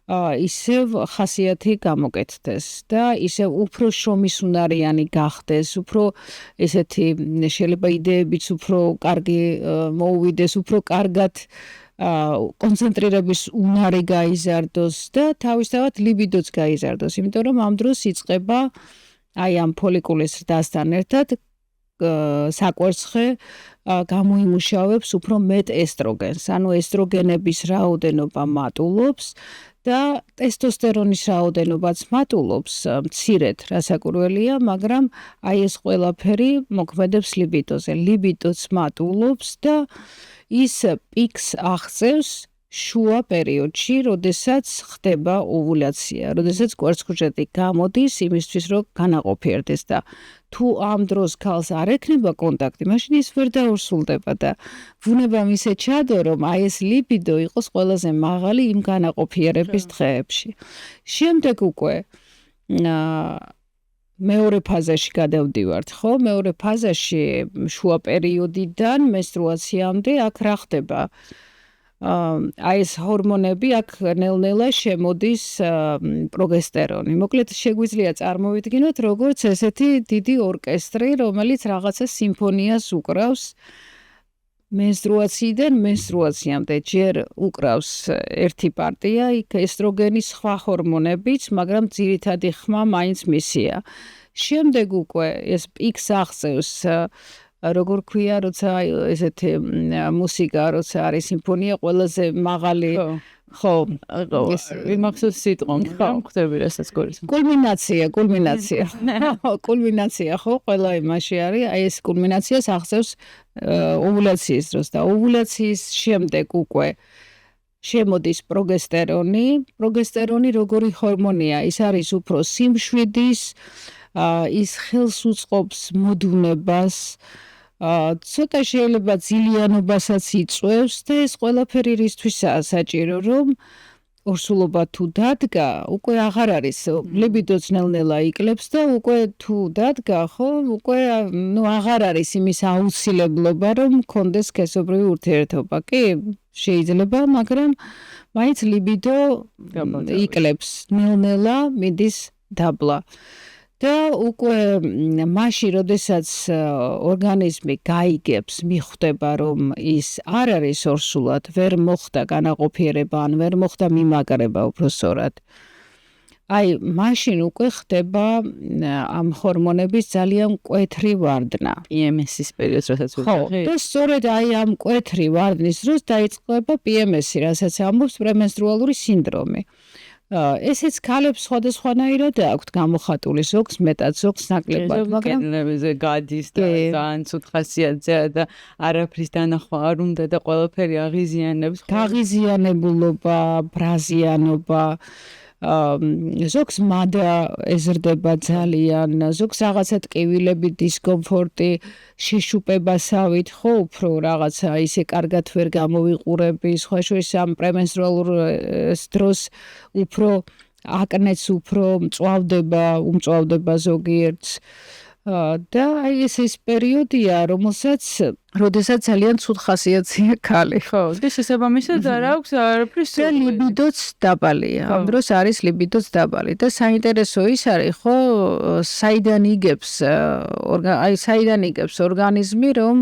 ისევ ხასიათი გამოკეთდეს და ისევ უფრო შრომისუნარიანი გახდეს, უფრო ესეთი შეიძლება იდეებიც უფრო კარგი მოუვიდეს, უფრო კარგად კონცენტრირების უნარი გაიზარდოს და თავისთავად ლიბიდოც გაიზარდოს, იმიტომ რომ ამ დროს იწყება ამ ფოლიკულის ზრდასთან ერთად საკვერცხე გამოიმუშავებს უფრო მეტ ესტროგენს, ანუ ესტროგენების რაოდენობა მატულობს და ტესტოსტერონის რაოდენობაც მატულობს მცირედ, რასაკვირველია, მაგრამ ეს ყველაფერი მოქმედებს ლიბიდოზე. ლიბიდოც მატულობს და ის პიკს აღწევს შუა პერიოდში, როდესაც ხდება ოვულაცია, როდესაც კვერცხუჯრედი გამოდის იმისთვის, რომ განაყოფიერდეს და თუ ამ დროს ქალს არ ექნება კონტაქტი, მაშინ ის ვერ დაურსულდება და ბუნებამ ისე ჩადო, რომ ეს ლიბიდო იყოს ყველაზე მაღალი იმ განაყოფიერების დღეებში. შემდეგ უკვე მეორე ფაზაში გადავდივართ, ხო? მეორე ფაზაში შუა პერიოდიდან menstruatsiამდე აქ რა ხდება? ეს ჰორმონები აქ ნელ-ნელა შემოდის პროგესტერონი. მოკლედ შეგვიძლია წარმოვიდგინოთ როგორც ესეთი დიდი ორკესტრი, რომელიც რაღაცა სიმფონიას უკრავს menstruatsiიდან menstruatsiამდე. ჯერ უკრავს ერთი პარტია, იქ ესტროგენის სხვა ჰორმონებიც, მაგრამ ძირითადი ხმა მაინც მისია. შემდეგ უკვე ეს პიკს აღწევს როგორ ქვია, როცა ესეთი მუსიკა, როცა არის სიმფონია, ყველაზე მაღალი ხო, ვიმახსოვს სიტყვამ, ხო, ხდები რასაც გულისხმობ. კულმინაცია, ხო, ყველა იმაში არის, ეს კულმინაციას აღწევს ოვულაციის დროს და ოვულაციის შემდეგ უკვე შემოდის პროგესტერონი. პროგესტერონი როგორი ჰორმონია, ის არის უფრო სიმშვიდის, ის ხელს უწყობს მოდუნებას, ცოტა შეიძლება ძილიანობასაც იწვევს და ეს ყველაფერი რისთვისაა საჭირო, რომ ორსულობა თუ დადგა, უკვე აღარ არის ლიბიდოც ნელ-ნელა იკლებს და უკვე თუ დადგა, ხო, უკვე აღარ არის იმის აუცილებლობა, რომ მქონდეს სქესობრივი ურთიერთობა. კი, შეიძლება, მაგრამ მაინც ლიბიდო იკლებს, ნელ-ნელა მიდის დაბლა. და უკვე მაშინ, როდესაც ორგანიზმი გაიგებს, მიხვდება, რომ ის არ არის ორსულად, ვერ მოხდა განაყოფიერება, ან ვერ მოხდა მიმაგრება უბრალოდ. აი, მაშინ უკვე ხდება ამ ჰორმონების ძალიან მკვეთრი ვარდნა. PMS-ის პერიოდს, რასაც ვუძახით. და სწორედ აი ამ მკვეთრი ვარდნის დროს დაიწყება PMS-ი, რასაც ამბობს პრემენსტრუალური სინდრომი. ესეც ქალებს სხვადასხვანაირად აქვთ გამოხატული, ზოგს მეტად, ზოგს ნაკლებად, მაგრამ კედლებზე გადის და ძალიან ცუდ ხასიათზეა და არაფრის დანახვა არ უნდა და ყველაფერი აღიზიანებს. გაღიზიანებულობა, ბრაზიანობა, ზოგს მადა ეზრდება ძალიან, ზოგს რაღაცა ტკივილები, დისკომფორტი, შეშუპებასავით, ხო, უფრო რაღაცა ისე კარგად ვერ გამოვიყურები, სხვა შორის ამ პრემენსტრუალურ დროს უფრო აკნეც უფრო უმწვავდება ზოგიერთს. და აი ეს პერიოდია, როდესაც ძალიან ცუდ ხასიათზეა ქალი. ხო, და შესაბამისად არ აქვს არაფრის და ლიბიდოც დაბალია. ამ დროს არის ლიბიდოც დაბალი და საინტერესო ის არის, ხო, საიდან იგებს ორგანიზმი, რომ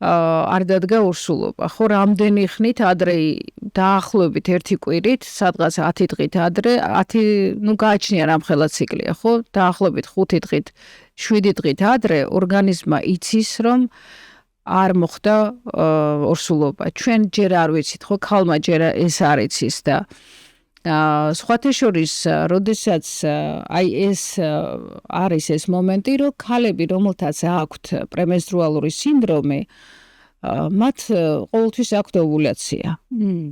არ დადგა ორსულობა. ხო, რამდენი ხნით ადრე დაახლოებით 1 კვირით, სადღაც 10 დღით ადრე, გააჩნია რამხელა ციკლია, ხო? დაახლოებით 5 დღით, 7 დღით ადრე ორგანიზმმა იცის, რომ არ მოხდა ორსულობა. ჩვენ ჯერ არ ვიცით, ხო, ქალმა ჯერ ეს არ იცის და სხვათა შორის, როდესაც აი ეს არის ეს მომენტი, რომ ქალები, რომელთაც აქვთ პრემენსტრუალური სინდრომი, მათ ყოველთვის აქვთ ოვულაცია.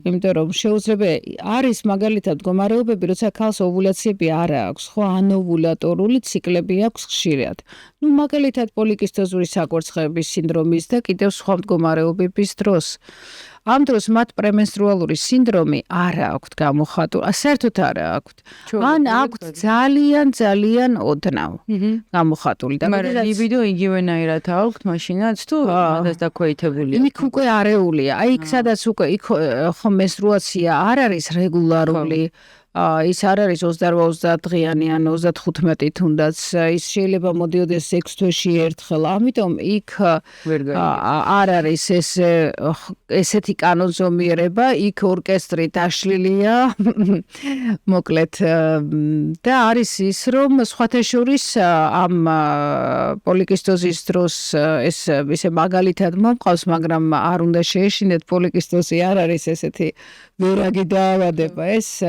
იმიტომ რომ შეუძლია არის მაგალითად მდგომარეობები, როცა ქალს ოვულაციები არ აქვს, ხო, ანოვულატორული ციკლები აქვს ხშირად. მაგალითად პოლიკისტოზური საკვერცხების სინდრომის და კიდევ სხვა მდგომარეობების დროს. ამ დროს მათ პრემენსტრუალური სინდრომი არ აქვთ გამოხატული, საერთოდ არ აქვთ. ან აქვთ ძალიან ოდნავ გამოხატული. მაგრამ ლიბიდო იგივენაირად აქვთ მაშინაც თუ მაგას დაქვეითებულია. იქ უკვე არეულია. აი იქ სადაც უკვე ხო მენსტრუაცია არ არის რეგულარული. ის არ არის 28-30 დღიანი ან 35 თუნდაც ის შეიძლება მოდიოდეს 6 თვეში ერთხელ. ამიტომ იქ არ არის ესეთი კანონზომიერება, იქ ორკესტრი დაშლილია. მოკლედ და არის ის, რომ სხვათა შორის ამ პოლიკისტოზის დროს ეს ისე მაგალითად მომყავს, მაგრამ არ უნდა შეეშინეთ, პოლიკისტოზი არ არის ესეთი ვერაგი დაავადება, ეს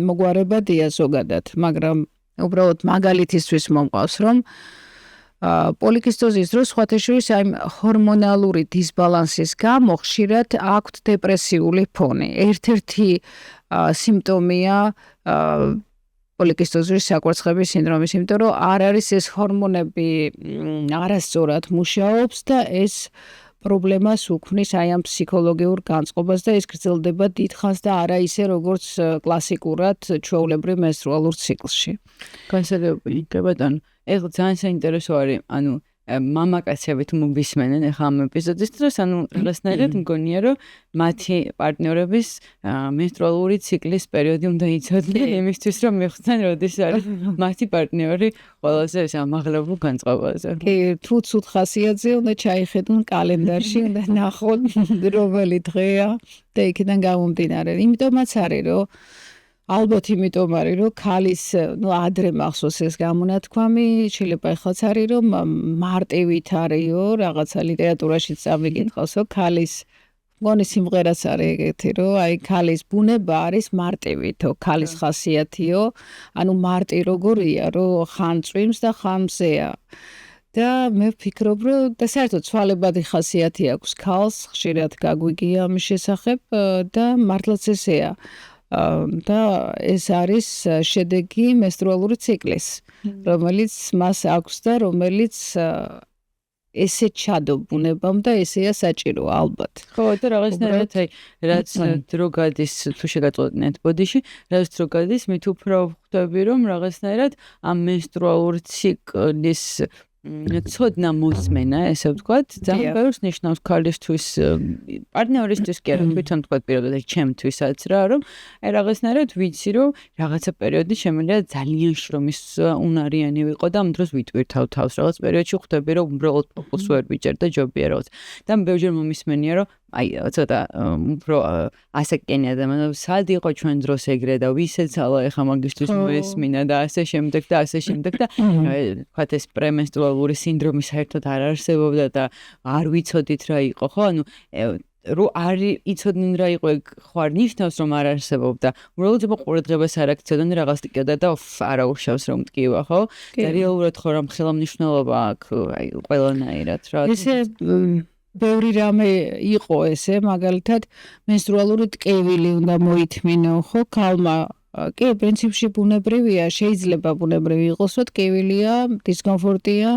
მოგვარებადია ზოგადად, მაგრამ უბრალოდ მაგალითისთვის მომყავს, რომ პოლიკისტოზის დროს სხვათა შორის აი ჰორმონალური დისბალანსის გამო ხშირად აქვთ დეპრესიული ფონი. ერთ-ერთი სიმპტომია პოლიკისტოზური საკვერცხების სინდრომის, იმიტომ რომ არ არის ეს ჰორმონები არასწორად მუშაობს და ეს პრობლემას უქმნის აი ამ ფსიქოლოგიურ განწყობას და ეს გრძელდება დიდხანს და არა ისე როგორც კლასიკურად ჩვეულებრივ მენსტრუალურ ციკლში. განსაკუთრებით, ბატონო, ეხლა ძალიან საინტერესო არის, ანუ მამაკაცები თუ მოვისმენენ ახლა ამ ეპიზოდის დროს, ანუ რაღაცნაირად მგონია, რომ მათი პარტნიორების მენსტრუალური ციკლის პერიოდი უნდა იცოდნენ იმისთვის, რომ მიხვდნენ, როდის არის მათი პარტნიორი ყველაზე ამაღლებულ განწყობაზე. კი, თუ ცუდ ხასიათზე უნდა ჩაიხედონ კალენდარში, უნდა ნახონ რომელი დღეა და იქიდან გამომდინარე. იმიტომაც არის, რომ ალბათ იმიტომ არის, რომ ქალის, ადრე მახსოვს ეს გამონათქვამი, შეიძლება ეხლაც არის, რომ მარტივით არისო, რაღაცა ლიტერატურაში წამიგითხავს, რომ ქალის მგონი სიმღერაც არის ეგეთი, რომ აი ქალის ბუნება არის მარტივითო, ქალის ხასიათიო, ანუ მარტი როგორია, რომ ხან წვიმს და ხან მზეა. და მე ვფიქრობ, რომ და საერთოდ ცვალებადი ხასიათი აქვს ქალს, ხშირად გაგვიგია ამის შესახებ და მართლაც ესეა. და ეს არის შედეგი მენსტრუალური ციკლის, რომელიც მას აქვს და რომელიც ესე ჩადო ბუნებამ და ესეა საჭირო ალბათ. ხო, და რაღაცნაირად რაც დრო გადის თუ შეგაწყვეტნეთ ბოდიში, რაც დრო გადის, მით უფრო ხვდები რომ რაღაცნაირად ამ მენსტრუალური ციკლის ცოდნა მოსმენა, ესე ვთქვათ, ძალიან ბევრს ნიშნავს ქალისთვის, პარტნიორისთვის კი არა, თვითონ თქვათ პირადად ჩემთვისაც რა, რომ აი რაღაცნაირად ვიცი, რომ რაღაცა პერიოდი შემიძლია ძალიან შრომის უნარიანი ვიყო და ამ დროს ვიტვირთავ თავს, რაღაც პერიოდში ხვდები, რომ უბრალოდ ფოკუსს ვერ ვიჭერ და ჯობია რაღაც. და ბევრჯერ მომისმენია, რომ აი ცოტა უფრო ასაკიანი ადამიანი სად იყო ჩვენ დროს ეგრე და ვისეცალა ეხა მაგისთვის მოესმინა და ასე შემდეგ და ასე შემდეგ და ვთქვათ ეს პრემენსტრუალური სინდრომი საერთოდ არ არსებობდა და არ ვიცოდით რა იყო, ხო? ანუ რო არ იცოდნენ რა იყო ეგ ხო არ ნიშნავს რომ არ არსებობდა. უბრალოდ ყურადღებას არ აქცევდნენ რაღაც ტიკედა და არა უშავს რომ მткиვა, ხო? და რეალურად ხო რა ხელმისაწვდომობა აქვს აი ყველანაირად რა. ესე ბევრი რამე იყო ესე, მაგალითად, menstrualuri ტკივილი უნდა მოითმინო, ხო, ქალმა. კი, პრინციპში ბუნებრივია, შეიძლება ბუნებრივი იყოს, რომ ტკივილია, დისკომფორტია,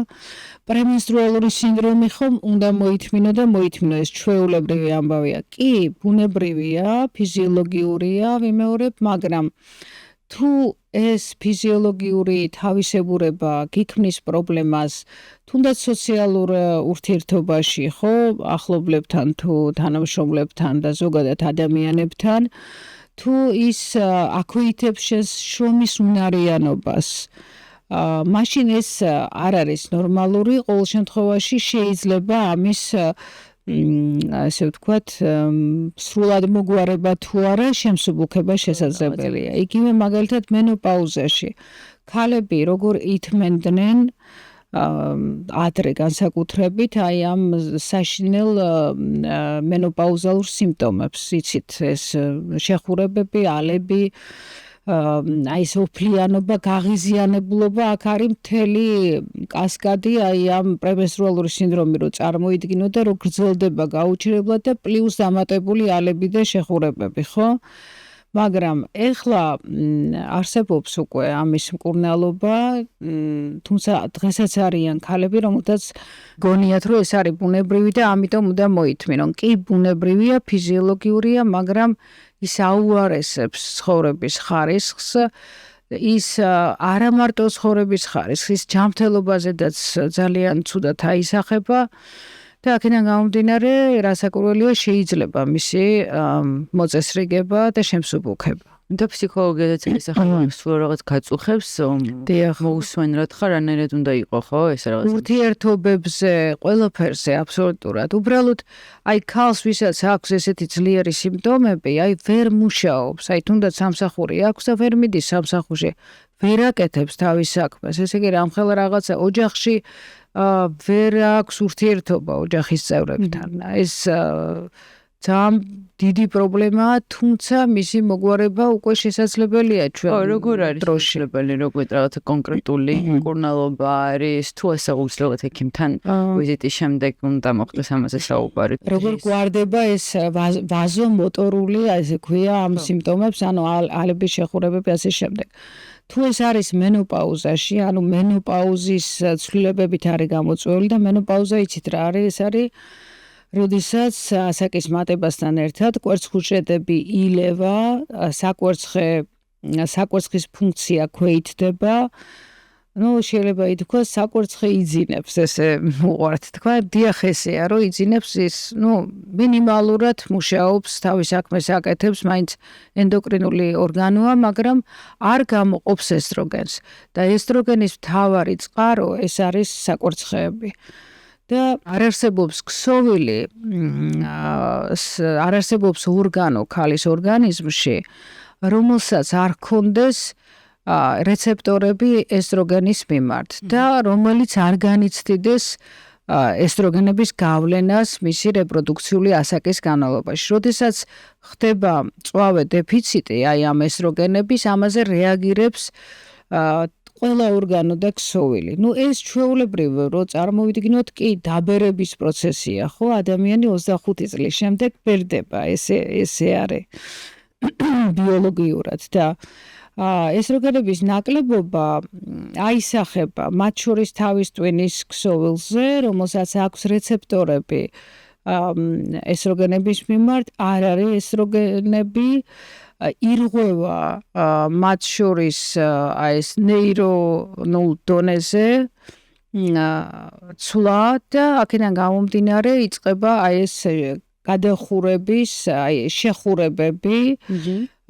პრემენსტრუალური სინდრომი ხომ უნდა მოითმინო და მოითმინო, ეს ჩვეულებრივი ამბავია. კი, ბუნებრივია, ფიზიოლოგიურია, ვიმეორებ, მაგრამ თუ ეს ფიზიოლოგიური თავისებურება გიქმნის პრობლემას, თუნდაც სოციალურ ურთიერთობაში, ხო, ახლობლებთან თუ თანამშრომლებთან და ზოგადად ადამიანებთან, თუ ის აქვეითებს შრომის უნარიანობას, მაშინ ეს არ არის ნორმალური, ყოველ შემთხვევაში შეიძლება ამის ასე ვთქვათ, სრულად მოგვარება თუ არა, შემსუბუქება შესაძლებელია. იგივე მაგალითად მენოპაუზაში ქალები როგორ ითმენდნენ ადრე განსაკუთრებით აი ამ საშინელ მენოპაუზალურ სიმპტომებს, იცით, ეს შეხურებები, ალები, აი ეს ოფლიანობა, გაღიზიანებულობა, აქ არის მთელი კასკადი აი ამ პრემენსტრუალური სინდრომი რო წარმოიდგინო და რო გრძელდება გაუჩინებლად და პლუს დამატებული ალები და შეხურებები, ხო? მაგრამ ეხლა არსებობს უკვე ამის მკურნალობა, თუმცა დღესაც არიან ქალები, რომელთაც გონიათ, რომ ეს არის ბუნებრივი და ამიტომ უნდა მოითმინონ. კი, ბუნებრივია, ფიზიოლოგიურია, მაგრამ ის აუარესებს ცხოვრების ხარისხს, ის არა მარტო ცხოვრების ხარისხს, ის ჯანმრთელობაზედაც ძალიან ცუდად აისახება. და აქედან გამომდინარე, რასაკვირველია, შეიძლება მისი მოწესრიგება და შემსუბუქება. და ფსიქოლოგიაზეც ისახავს, რომ რაღაც გაწუხებს, მოусვენრად ხარ, რანაირად უნდა იყო, ხო, ეს რაღაც. ურთიერთობებზე, ყველაფერზე აბსოლუტურად. უბრალოდ აი ქალს, ვისაც აქვს ესეთი ძლიერი სიმპტომები, აი ვერ მუშაობს, აი თუნდაც სამსახური აქვს და ვერ მიდის სამსახურში, ვერ აკეთებს თავის საქმეს. ესე იგი, რამხელა რაღაცა ოჯახში ვერ აქვს ურთიერთობა ოჯახის წევრებთან. ეს ძალიან დიდი პრობლემაა, თუმცა მისი მოგვარება უკვე შესაძლებელია ჩვენ. როგორ არის შესაძლებელი, როგორც რაღაცა კონკრეტული მკურნალობა არის, თუ ასე უძლევთ ექიმთან ვიზიტის შემდეგ უნდა მოხდეს ამაზე საუბარი. როგორ გვარდება ეს ვაზომოტორული, ასე ქვია, ამ სიმპტომებს, ანუ ალების შეხურებები ასე შემდეგ. თუ ეს არის მენოპაუზაში, ანუ მენოპაუზის ცვლილებებით არის გამოწვეული და მენოპაუზა იცით რა არის, ეს არის როდესაც ასაკის მატებასთან ერთად კვერცხუჯრედები ილევა, საკვერცხის ფუნქცია ქვეითდება, შეიძლება ითქვას საკვერცხე იძინებს, ესე უყვართ თქვა, დიახ ესეა, რომ იძინებს ის, მინიმალურად მუშაობს, თავის საქმეს აკეთებს, მაინც ენდოკრინული ორგანოა, მაგრამ არ გამოყოფს ესტროგენს. და ესტროგენის მთავარი წყარო ეს არის საკვერცხეები. და არ არსებობს ქსოვილი, არ არსებობს ორგანო ქალის ორგანიზმში, რომელსაც არ ჰქონდეს რეცეპტორები ესტროგენის მიმართ და რომელიც არ განიცდიდეს ესტროგენების გავლენას მისი რეპროდუქციული ასაკის განმავლობაში. როდესაც ხდება მწვავე დეფიციტი აი ამ ესტროგენების, ამაზე რეაგირებს ყველა ორგანო და ქსოვილი. ეს ჩვეულებრივ რო წარმოვიდგინოთ, კი დაბერების პროცესია, ხო, ადამიანი 25 წლის შემდეგ ბერდება, ესე არის ბიოლოგიურად და ესტროგენების ნაკლებობა აისახება მათ შორის თავის ტვინის ქსოვილზე, რომელსაც აქვს რეცეპტორები ესტროგენების მიმართ, არ არის ესტროგენები, ირღვევა მათ შორის ეს ნეირონულ დონეზე ცვლა და აქედან გამომდინარე იწყება ეს გადახურების შეხურებები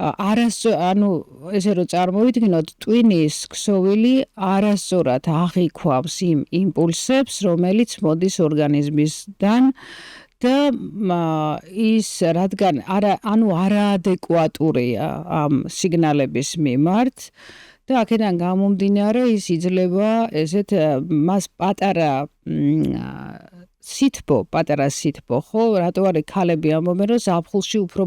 ანუ ესე რომ წარმოვიდგინოთ ტვინის ქსოვილი არასწორად აღიქვამს იმ იმპულსებს რომელიც მოდის ორგანიზმისგან და ის რადგან არაადეკვატურია ამ სიგნალების მიმართ და აქედან გამომდინარე ის იძლევა ესეთ მას პატარა სითბო, ხო, რატო არის ქალები ამბობენ, რომ ზაფხულში უფრო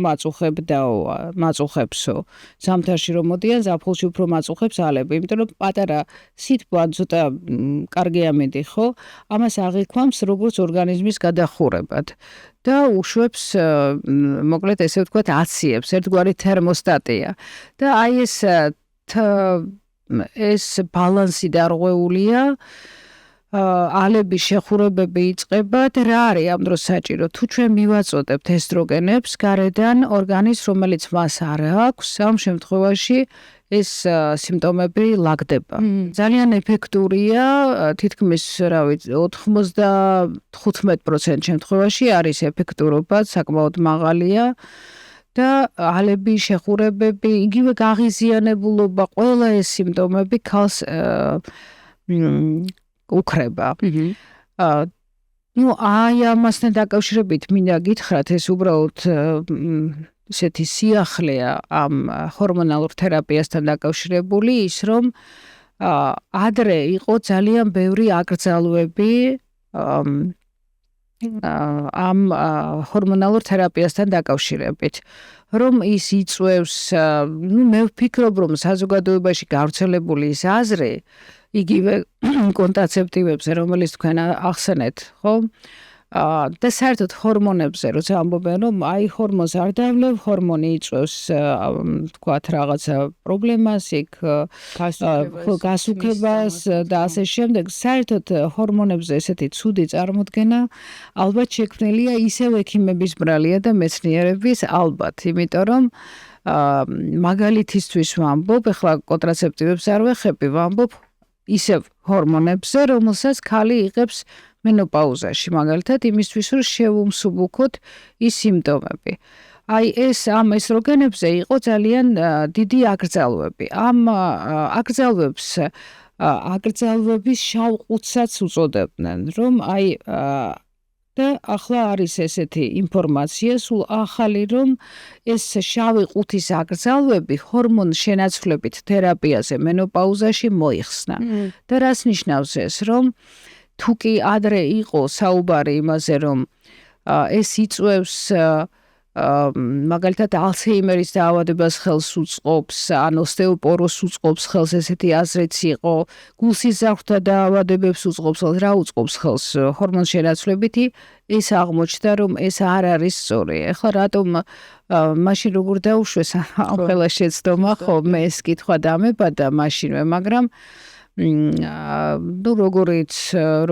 მაწუხებსო. ზამთარში რომ მოდიან, ზაფხულში უფრო მაწუხებს ალები, იმიტომ რომ პატარა სითბო ან ცოტა კარგი ამინდი, ხო, ამას აღიქვამს როგორც ორგანიზმის გადახურებად. და უშვებს, მოკლედ ესე ვთქვათ, აციებს, ერთგვარი თერმოსტატია. და აი ეს ბალანსი დარღვეულია ალების შეხურებები იწყება და რა არის ამ დროს საჭირო თუ ჩვენ მივაწოდებთ ესტროგენებს გარედან ორგანიზმს რომელიც მას არ აქვს ამ შემთხვევაში ეს სიმპტომები ლაგდება ძალიან ეფექტურია თითქმის 95% შემთხვევაში არის ეფექტურობა საკმაოდ მაღალია და ალების შეხურებები იგივე გაღიზიანებულობა ყველა ეს სიმპტომები ქალს უკრება. აი ამასთან დაკავშირებით მინდა გითხრათ ეს უბრალოდ ისეთი სიახლეა ამ ჰორმონალურ თერაპიასთან დაკავშირებული ის რომ ადრე იყო ძალიან ბევრი აკრძალვები ამ ჰორმონალურ თერაპიასთან დაკავშირებით რომ ის იწვევს მე ვფიქრობ რომ საზოგადოებაში გავრცელებული ის აზრი იგივე კონტრაცეპტივებზე რომელიც თქვენ ახსენეთ ხო და საერთოდ ჰორმონებზე როცა ამბობენ რომ აი ჰორმონს არ დავლევ ჰორმონი იწვევს თქვათ რაღაცა პრობლემას იქ გასუქებას და ასე შემდეგ საერთოდ ჰორმონებზე ესეთი ცუდი წარმოდგენა ალბათ შექმნილია ისევ ექიმების ბრალია და მეცნიერების ალბათ იმიტომ რომ მაგალითისთვის ვამბობ ეხლა კონტრაცეპტივებს არ ვეხები ვამბობ ისევ ჰორმონებზე რომელსაც ქალი იღებს მენოპაუზაში მაგალითად იმისთვის რომ შევუმსუბუქოთ ის სიმპტომები აი ეს ამ ესტროგენებზე იყო ძალიან დიდი აკრძალვები ამ აკრძალვების შავყუთსაც უწოდებდნენ რომ აი და ახლა არის ესეთი ინფორმაცია სულ ახალი რომ ეს შავი ყუთის აკრძალვები ჰორმონ შენაცვლებით თერაპიაზე მენოპაუზაში მოიხსნა და რას ნიშნავს ეს რომ თუ კი ადრე იყო საუბარი იმაზე რომ ეს იწვევს მაგალითად ალცჰეიმერის დაავადებას ხელს უწყობს ან ოსტეოპოროზს უწყობს ხელს ესეთი აზრიც იყო გულსიზარღვთა დაავადებებს უწყობს რა უწყობს ხელს ჰორმონ შენაცვლებითი ეს აღმოჩნდა რომ ეს არ არის სწორი ეხლა რატომ მაშინ როგორ დაუშვეს ამ ყველა შეცდომა ხო მე ეს კითხვა დამებადა მაშინვე მაგრამ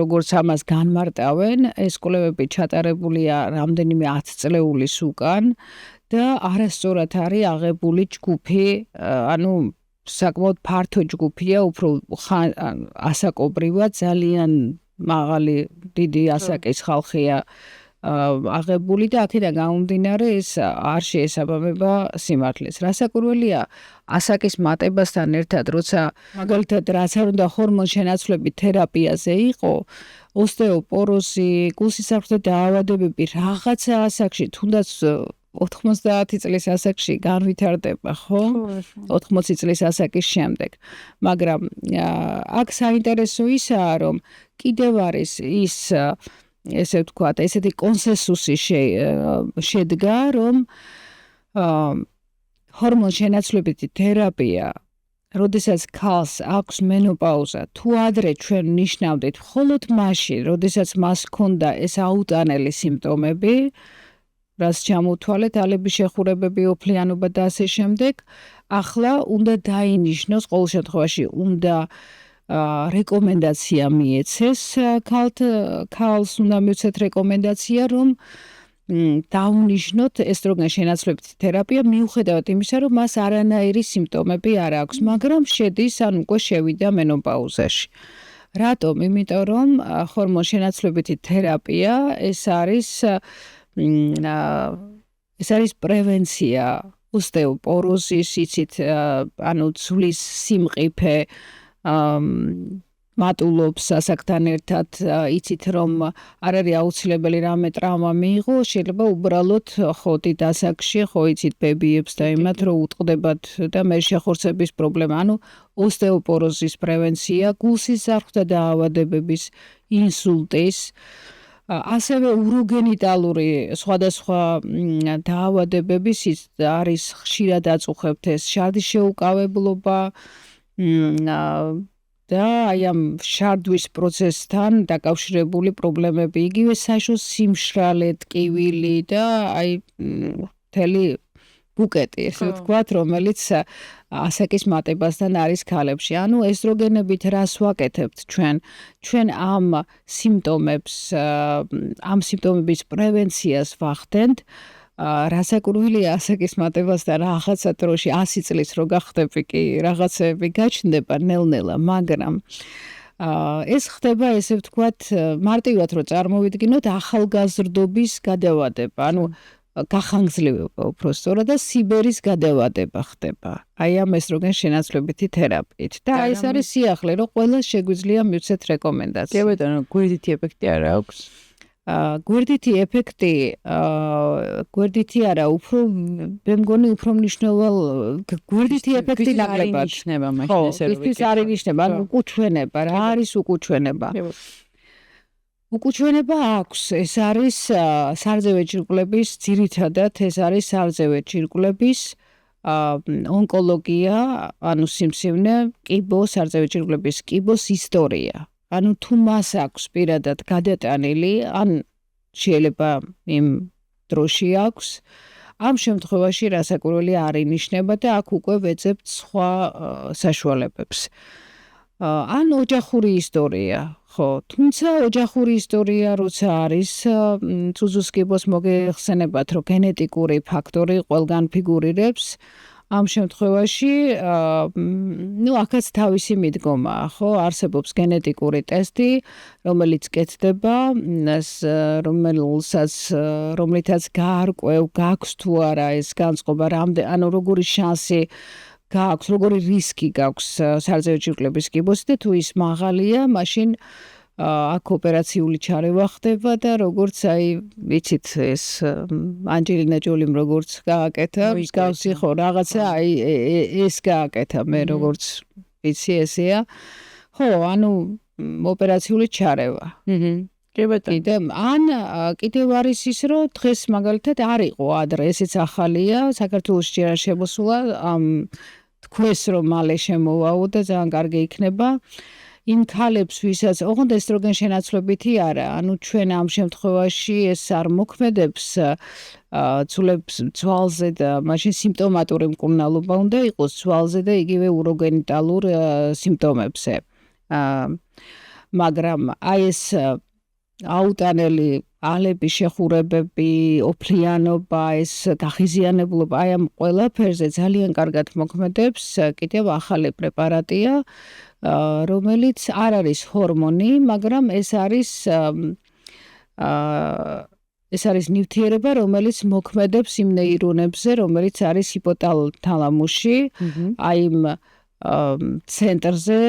როგორც ამას განმარტავენ ეს კვლევები ჩატარებულია რამდენიმე 10 წლეულის უკან და არასწორად არის აღებული ჯგუფი ანუ საკმაოდ ფართო ჯგუფია უფრო ასაკობრივად ძალიან მაღალი დიდი ასაკის ხალხია აღებული და აქედან გამომდინარე ეს არ შეესაბამება სიმართლეს. რასაკვირველია ასაკის მატებასთან ერთად როცა მაგალითად რაც არ უნდა ჰორმონ შენაცვლებით თერაპიაზე იყო ოსტეოპოროზი, გულსისარღვთა დაავადებები რაღაცა ასაკში თუნდაც 90 წლის ასაკში განვითარდება, ხო? 80 წლის ასაკის შემდეგ. მაგრამ აქ საინტერესო ისაა, რომ კიდევ არის ის ესე ვთქვათ, ესეთი კონსენსუსი შედგა, რომ ჰორმონ შენაცვლებითი თერაპია, როდესაც ქალს აქვს მენოპაუზა, თუ ადრე ჩვენ ნიშნავდით მხოლოდ მაშინ, როდესაც მას ჰქონდა ეს აუტანელი სიმპტომები, რაც ჩამოთვალეთ, ალების შეხურებები, ოფლიანობა და ასე შემდეგ. ახლა უნდა დაინიშნოს, ყოველ შემთხვევაში უნდა რეკომენდაცია მიეცეს ქალს უნდა მიეცეთ რეკომენდაცია, რომ დაუნიშნოთ ესტროგენ შენაცვლებითი თერაპია, მიუხედავად იმისა, რომ მას არანაირი სიმპტომები არ აქვს, მაგრამ შედის ან უკვე შევიდა მენოპაუზაში. რატომ? იმიტომ რომ ჰორმონ შენაცვლებითი თერაპია ეს არის პრევენცია ოსტეოპოროზის, იცით, ანუ ძვლის სიმყიფე მატულობს ასაკთან ერთად, იცით რომ არ არის აუცილებელი რამე ტრავმა მიიღო, შეიძლება უბრალოდ ხოდით ასაკში, ხო იცით ბებიებს და იმათ რომ უტყდებათ და მე შეხორცების პრობლემა, ანუ ოსტეოპოროზის პრევენცია, გულსის ზარხვთა დაავადებების, ინსულტის, ასევე უროგენიტალური სხვადასხვა დაავადებების არის ხშირად აწუხებთ ეს შარდის შეუკავებლობა და აი ამ შარდვის პროცესთან დაკავშირებული პრობლემები, იგივე საშოს სიმშრალე, ტკივილი და აი მთელი ბუკეტი, ესე ვთქვათ, რომელიც ასაკის მატებასთან არის ქალებში. ანუ ესტროგენებით რას ვაკეთებთ ჩვენ? ჩვენ ამ სიმპტომების პრევენციას ვახდენთ. რასაკვირველია ასაკის მატებასთან რაღაცა დროში 100 წლის რო გახდები კი რაღაცები გაჩნდება ნელ-ნელა, მაგრამ ეს ხდება ესე ვთქვათ მარტივად რო წარმოვიდგინოთ ახალგაზრდობის გადავადება, ანუ გახანგრძლივება უფრო სწორად და სიბერის გადავადება ხდება. აი ამ ესტროგენ შენაცვლებითი თერაპიით. და აი ეს არის სიახლე, რომ ყველას შეგვიძლია მივცეთ რეკომენდაცია. კი ბატონო, გვერდითი ეფექტი არა აქვს? გვერდითი ეფექტი, გვერდითი არა, უფრო მე მგონი უფრო მნიშვნელოვანი გვერდითი ეფექტი ნაკლებად. ინიშნება მაშინ ესე რომ ის არ ინიშნება, ანუ უკუჩვენება, რა არის უკუჩვენება? უკუჩვენება აქვს, ეს არის სარძევე ჯირკვლების, ძირითადად ეს არის სარძევე ჯირკვლების ონკოლოგია, ანუ სიმსივნე, კიბო, სარძევე ჯირკვლების კიბოს ისტორია. ანუ თუ მას აქვს პირადად გადატანილი, ან შეიძლება იმ დროში აქვს, ამ შემთხვევაში რასაკვირველია არ ინიშნება და აქ უკვე ვეძებთ სხვა საშუალებებს. ან ოჯახური ისტორია, ხო, თუმცა ოჯახური ისტორია როცა არის, ცუძუს კიბოს მოგეხსენებათ, რომ გენეტიკური ფაქტორი ყველგან ფიგურირებს, ამ შემთხვევაში, აქაც თავისი მიდგომაა, ხო, არსებობს გენეტიკური ტესტი, რომელიც კეთდება, რომლითაც გაარკვევ, გაქვს თუ არა ეს განწყობა, ანუ როგორი შანსი გაქვს, როგორი რისკი გაქვს სარძევე ჯირკვლების კიბოსი და თუ ის მაღალია, მაშინ აქ ოპერაციული ჩარევა ხდება და როგორც აი ვიცით ეს ანჯელინა ჯოლიმ როგორც გააკეთა, მსგავსი ხო რაღაცა აი ეს გააკეთა მე როგორც ვიცი ესეა. ხო, ანუ ოპერაციული ჩარევა. კი ბატონო. ან კიდევ არის ის, რომ დღეს მაგალითად არ იყო ადრე, ესეც ახალია, საქართველოში ჯერ არ შემოსულა, თქვეს რომ მალე შემოვაო და ძალიან კარგი იქნება. იმ ქალებს, ვისაც ოღონდ ესტროგენ შენაცვლებითი არა, ანუ ჩვენ ამ შემთხვევაში ეს არ მოქმედებს ძვალზე და მაშინ სიმპტომატური მკურნალობა უნდა იყოს ძვალზე და იგივე უროგენიტალურ სიმპტომებზე. მაგრამ აი ეს აუტანელი ალების შეხურებები, ოფლიანობა, ეს გახიზიანებლობა, აი ამ ყველაფერზე ძალიან კარგად მოქმედებს კიდევ ახალი პრეპარატია, რომელიც არ არის ჰორმონი, მაგრამ ეს არის ნივთიერება, რომელიც მოქმედებს იმ ნეირონებზე, რომელიც არის ჰიპოთალამუსში, აი იმ ცენტრზე,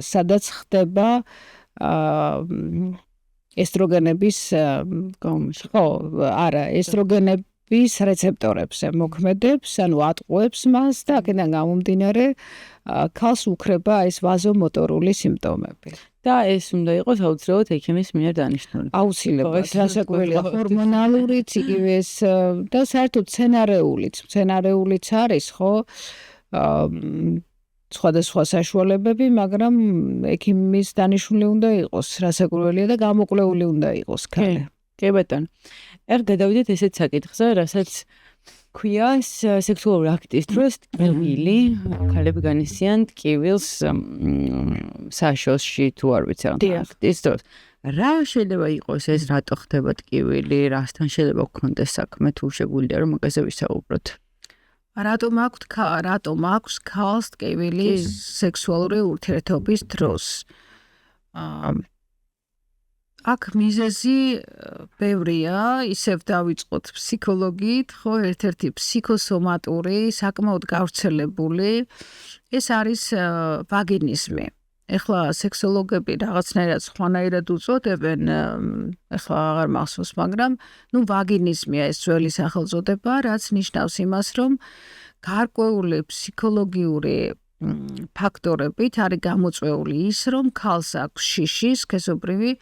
სადაც ხდება ესტროგენების ესტროგენების რეცეპტორებზე მოქმედებს, ანუ ატყუებს მას და აქედან გამომდინარე ქალს უქრება ეს ვაზომოტორული სიმპტომები. და ეს უნდა იყოს აუცილებლად ექიმის მიერ დანიშნული. აუცილებლად, რასაკვირველია, ჰორმონალურიც, იგივე ეს და საერთოდ მცენარეულიც არის, ხო? სხვადასხვა საშუალებები, მაგრამ ექიმის დანიშნული უნდა იყოს, რასაკვირველია და გამოკვლეული უნდა იყოს ქალი. კი ბატონო. ეხლა გადავიდეთ ესეთ საკითხზე, რასაც ქვია სექსუალური აქტის დროს ტკივილი, ქალები განიცდიან ტკივილს საშოში თუ არ ვიცი აქტის დროს. რა შეიძლება იყოს ეს, რატო ხდება ტკივილი, რასთან შეიძლება გქონდეს საქმე, თუ შეგვიძლია რომ მაგაზე ვისაუბროთ. რატომ აქვს ქალს ტკივილი სექსუალური ურთიერთობის დროს? აქ მიზეზი ბევრია, ისევ დავიწყოთ ფსიქოლოგიით, ხო, ერთ-ერთი ფსიქოსომატური, საკმაოდ გავრცელებული, ეს არის ვაგინიზმი. ეხლა სექსოლოგები რაღაცნაირად სხვანაირად უწოდებენ, ეხლა აღარ მახსოვს, მაგრამ ვაგინიზმია ეს ძველი სახელწოდება, რაც ნიშნავს იმას, რომ გარკვეული ფსიქოლოგიური ფაქტორებით არის გამოწვეული ის, რომ ქალს აქვს შიში სქესობრივი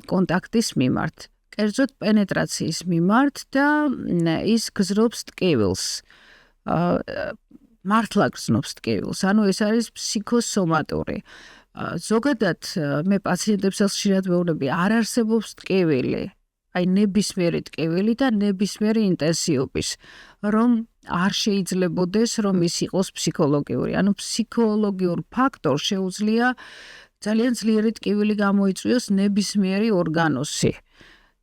კონტაქტის მიმართ, კერძოდ პენეტრაციის მიმართ და ის გზრობს ტკივილს. მართლა გზნობს ტკივილს, ანუ ეს არის ფსიქოსომატური. ზოგადად მე პაციენტებსაც ხშირად ვეუბნები, არ არსებობს ტკივილი, აი ნებისმიერი ტკივილი და ნებისმიერი ინტენსივობის, რომ არ შეიძლებოდეს, რომ ის იყოს ფსიქოლოგიური. ანუ ფსიქოლოგიურ ფაქტორს შეუძლია ძალიან ძლიერი ტკივილი გამოიწვიოს ნებისმიერი ორგანოსი.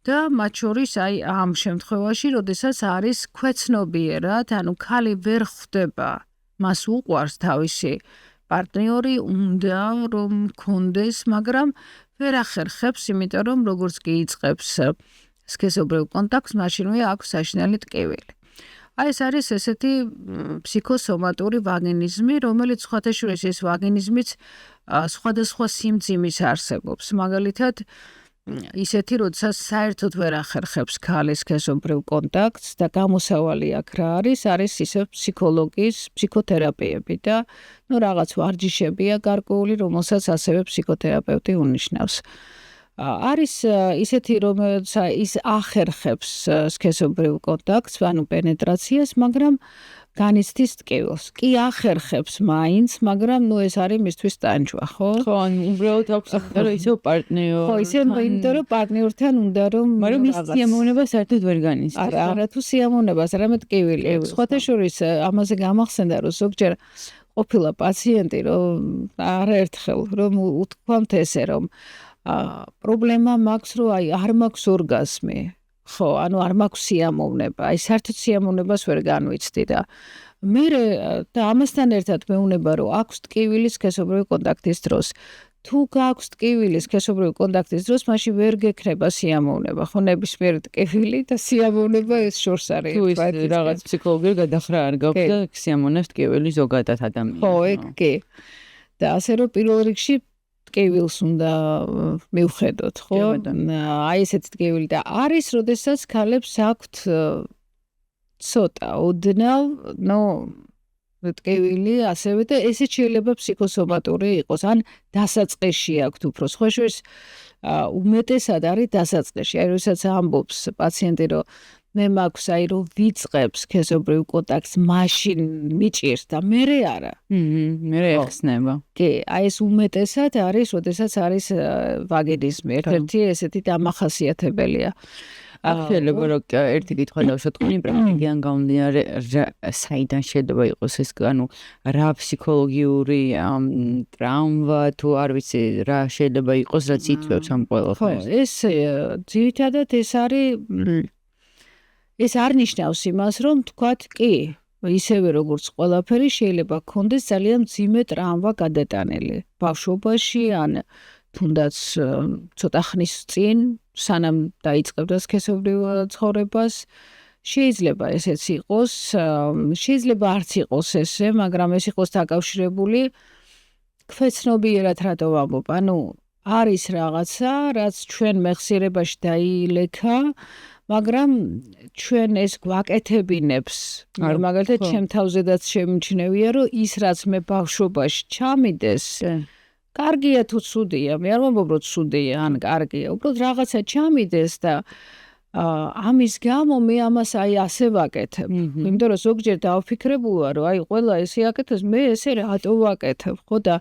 და მათ შორის აი ამ შემთხვევაში, როდესაც არის ქვეცნობიერად, ანუ ქალი ვერ ხვდება, მას უყვარს თავისი პარტნიორი, უნდა რომ მქონდეს, მაგრამ ვერ ახერხებს, იმიტომ რომ როგორც კი იწყებს სქესობრივ კონტაქტს, მაშინვე აქვს საშინელი ტკივილი. აი ეს არის ესეთი ფსიქოსომატური ვაგინიზმი, რომელიც სხვათაშორის ეს ვაგინიზმიც სხვადასხვა სიმძიმის არსებობს. მაგალითად, ისეთი, როდესაც საერთოდ ვერ ახერხებს ქალის სქესობრივ კონტაქტს და გამოსავალი აქ რა არის ისევ ფსიქოლოგის ფსიქოთერაპიები და რაღაც ვარჯიშებია გარკვეული, რომელსაც ასევე ფსიქოთერაპევტი უნიშნავს. არის ისეთი, რომელიც ის ახერხებს სქესობრივ კონტაქტს, ანუ პენეტრაციას, მაგრამ განიცდის ტკივილს. კი ახერხებს მაინც, მაგრამ ეს არის მისთვის ტანჯვა, ხო? ხო, ანუ უბრალოდ აქვს ახლა ისევ პარტნიორი. ხო, ისე იმიტომ რომ პარტნიორთან უნდა რომ მაგრამ ის სიამოვნებას საერთოდ ვერ განიცდის. არა თუ სიამოვნებას, არამედ ტკივილი. სხვათა შორის ამაზე გამახსენდა, რომ ზოგჯერ ყოფილა პაციენტი, რომ არაერთხელ რომ უთქვამთ ესე, რომ პრობლემა მაქვს, რომ აი არ მაქვს ორგაზმი. ხო, ანუ არ მაქვს სიამოვნება, აი საერთოდ სიამოვნებას ვერ განვიცდი და მე და ამასთან ერთად მეუბნება, რომ აქვს ტკივილი სქესობრივი კონტაქტის დროს. თუ გაქვს ტკივილი სქესობრივი კონტაქტის დროს, მაშინ ვერ გექნება სიამოვნება, ხო, ნებისმიერი ტკივილი და სიამოვნება ეს შორს არის. თუ ის რაღაც ფსიქოლოგიური გადახრა არ გაქვს და სიამოვნებს ტკივილი ზოგადად ადამიანს. ხო, ეგ კი. და ასე რომ პირველ რიგში ტკივილს უნდა მივხედოთ, ხო? აი ესეთი ტკივილი და არის, როდესაც ქალებს აქვთ ცოტა ოდნავ, ტკივილი ასევე და ესეც შეიძლება ფსიქოსომატური იყოს, ან დასაწყისში აქვთ უფრო. სხვა შორის უმეტესად არის დასაწყისში. აი როდესაც ამბობს პაციენტი, რომ მე მაქვს აი რომ ვიწყებს სქესობრივ კონტაქტს, მაშინ მიჭირს და მერე არა. მერე ეხსნება. კი, აი ეს უმეტესად არის, როდესაც არის ვაგინიზმი, ერთ-ერთი ესეთი დამახასიათებელია. შეიძლება რომ ერთი კითხვა დავშოტყნი, პრაქტიკიდან გამომდინარე, საიდან შეიძლება იყოს ეს, ანუ რა ფსიქოლოგიური ტრავმა თუ არ ვიცი, რა შეიძლება იყოს, რაც იწვევს ამ ყველაფერს. ხო, ეს ძირითადად ეს არ ნიშნავს იმას, რომ თქვათ კი, ისევე როგორც ყველაფერი შეიძლება გქონდეს ძალიან მძიმე ტრავმა გადატანილი ბავშვობაში ან თუნდაც ცოტა ხნის წინ, სანამ დაიწყებდა სქესობრივ ცხოვრებას, შეიძლება ესეც იყოს, შეიძლება არც იყოს ესე, მაგრამ ეს იყოს დაკავშირებული ქვეცნობიერად რატო ვამბობ, ანუ არის რაღაცა, რაც ჩვენ მეხსიერებაში დაილექა, მაგრამ ჩვენ ეს გვაკეთებინებს. მაგალითად, ჩემ თავზედაც შემიჩნევია, რომ ის რაც მე ბავშვობაში ჩამიდეს, კარგია თუ ცუდია, მე არ ვამბობ, რომ ცუდია ან კარგია, უბრალოდ რაღაცა ჩამიდეს და ამის გამო მე ამას ასე ვაკეთებ. იმიტომ რომ ზოგჯერ დავფიქრებულა რომ ყველა ესე აკეთებს, მე ესე რატო ვაკეთებ, ხო და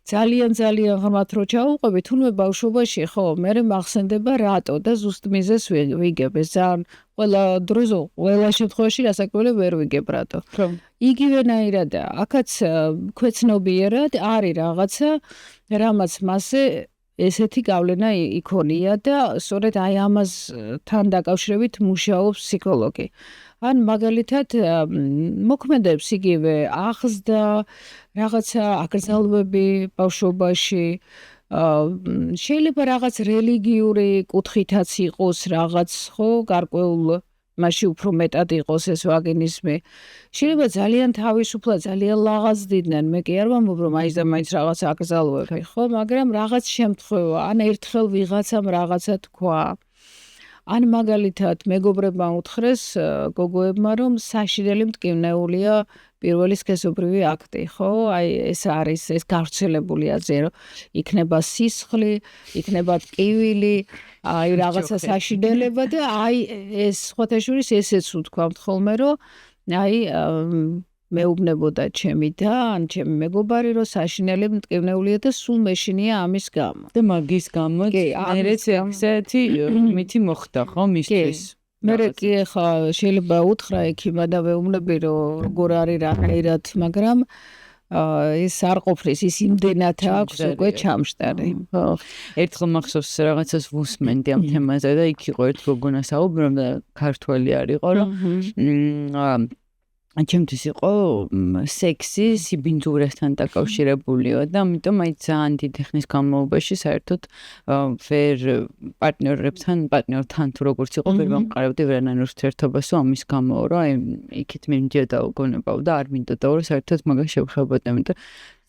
ძალიან ღრმად რო ჩავუყვები, თუნდაც ბავშვობაში ხო, მე მახსენდება რატო და ზუსტ მიზეზს ვიგებ. ეს ძალიან ყველა დროზე, ყველა შემთხვევაში რასაკვირველია ვერ ვიგებ რატო. იგივენაირადაა, აქაც ქვეცნობიერად არის რაღაცა, რამაც მასზე ესეთი გავლენა იქონია და სწორედ აი ამასთან დაკავშირებით მუშაობს ფსიქოლოგი. ან მაგალითად მოქმედებს იგივე აღზრდა, რაღაცა აკრძალვები ბავშვობაში, შეიძლება რაღაც რელიგიური კუთხითაც იყოს რაღაც, ხო, გარკვეულ მასში უფრო მეტად იყოს ეს ვაგინიზმი. შეიძლება ძალიან თავისუფლად, ძალიან ლაღაზდიდნენ, მე კი არ ვამბობ რომ მაინც და მაინც რაღაც აკრძალვები, ხო, მაგრამ რაღაც შემთხვევა, ან ერთხელ ვიღაცამ რაღაცა თქვა. ან მაგალითად მეგობრებმა უთხრეს გოგოებმა რომ საშინელი მტკივნეულია პირველი სქესობრივი აქტი, ხო? აი ეს არის, ეს გავრცელებულია ზერო. იქნება სისხლი, იქნება ტკივილი, აი რაღაცა საშინელება და აი ეს ხოთაშურის ესეც უთქვამთ ხოლმე რომ აი მეუბნებოდა ჩემი და ან ჩემი მეგობარი რომ საშინელი მტკივნეულია და სულ მეშინია ამის გამო. და მაგის გამო მერეც ესეთი მითი მოხდა ხო მისთვის? მე კი ახლა შეიძლება უთხრა ექიმა და მეუბნები რომ როგორ არის რანაირად, მაგრამ ეს არ ყოფნის, ის იმდენად აქვს უკვე ჩამშტარი. ხო. ერთხელ მახსოვს რაღაცას ვუსმენდი ამ თემაზე და იქ იყო ერთ გოგონა საუბრობდა, ქართველი არისო, რომ ჩემთვის იყო სექსი სიბინძურესთან დაკავშირებულიო და ამიტომ აი ძალიან დიდი ხნის განმავლობაში საერთოდ ვერ პარტნიორთან თუ როგორც იყო ვერ ვამყარებდი ვერანაირ ურთიერთობასო ამის გამო რომ აი იქით მიმდიოდა უგონებავ და არ მინდოდა რომ საერთოდ მაგას შევხებოდი და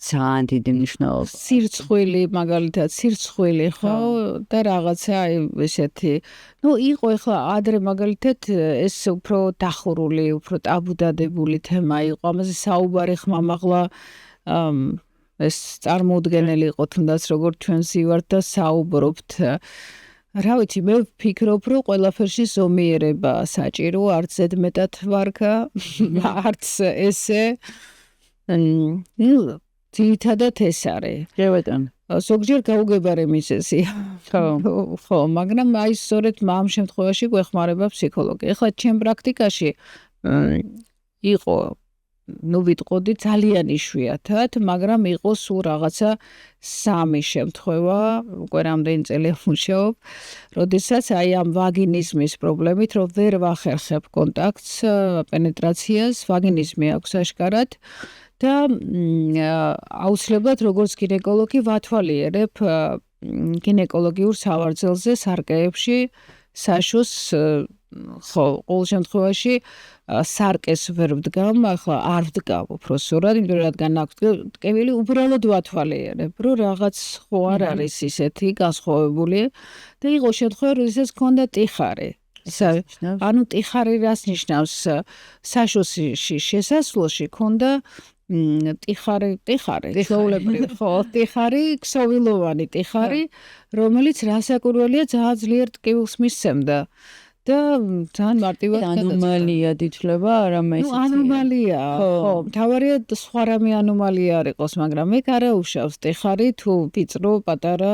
ძალიან დიდი მნიშვნელობა. სირცხვილი, მაგალითად, სირცხვილი, ხო? და რაღაცა აი ესეთი. ნუ იყო ახლა ადრე მაგალითად ეს უფრო დახურული, უფრო ტაბუდადებული თემა იყო. ამაზე საუბარი ხმამაღლა ეს წარმოუდგენელი იყო თუნდაც როგორც ჩვენ ვივართ და საუბრობთ. რა ვიცი, მე ვფიქრობ, რომ ყველაფერში ზომიერება საჭირო, არც ზედმეტად ვარქა, არც ესე. ძირითადად ეს არის. კი ბატონო. ზოგჯერ გაუგებარი მიზეზია. ხო, მაგრამ აი სწორედ ამ შემთხვევაში გვეხმარება ფსიქოლოგი. ეხლა ჩემ პრაქტიკაში იყო, ნუ ვიტყოდი ძალიან იშვიათად, მაგრამ იყო სულ რაღაცა 3 შემთხვევა, უკვე რამდენი წელია ვმუშაობ, როდესაც აი ამ ვაგინიზმის პრობლემით, რომ ვერ ვახერხებ კონტაქტს, პენეტრაციას, ვაგინიზმი აქვს აშკარად. და აუცილებლად როგორც გინეკოლოგი ვათვალიერებ გინეკოლოგიურ სავარძელზე სარკეებში საშოს ხო ყოველ შემთხვევაში სარკეს ვერ ვდგამ, ახლა არ ვდგავ უბრალოდ, იმიტომ რომ რადგან აქვს ტკივილი, უბრალოდ ვათვალიერებ, რომ რაღაც ხო არ არის ისეთი განსხვავებული და იყო შემთხვევა, როდესაც ჰქონდა ტიხარი. ანუ ტიხარი რას ნიშნავს? საშოში შესასვლელში ჰქონდა ტიხარი, ჩვეულებრივ, ხო, ტიხარი, ქსოვილოვანი ტიხარი, რომელიც რასაკვირველია ძალიან ძლიერ ტკივილს მისცემდა. და ძალიან მარტივად ანომალია ითვლება, არამედ ანომალია, ხო, მთავარია სხვა რამე ანომალია არ იყოს, მაგრამ ეგ არ აუშავს ტიხარი თუ ვიწრო, პატარა,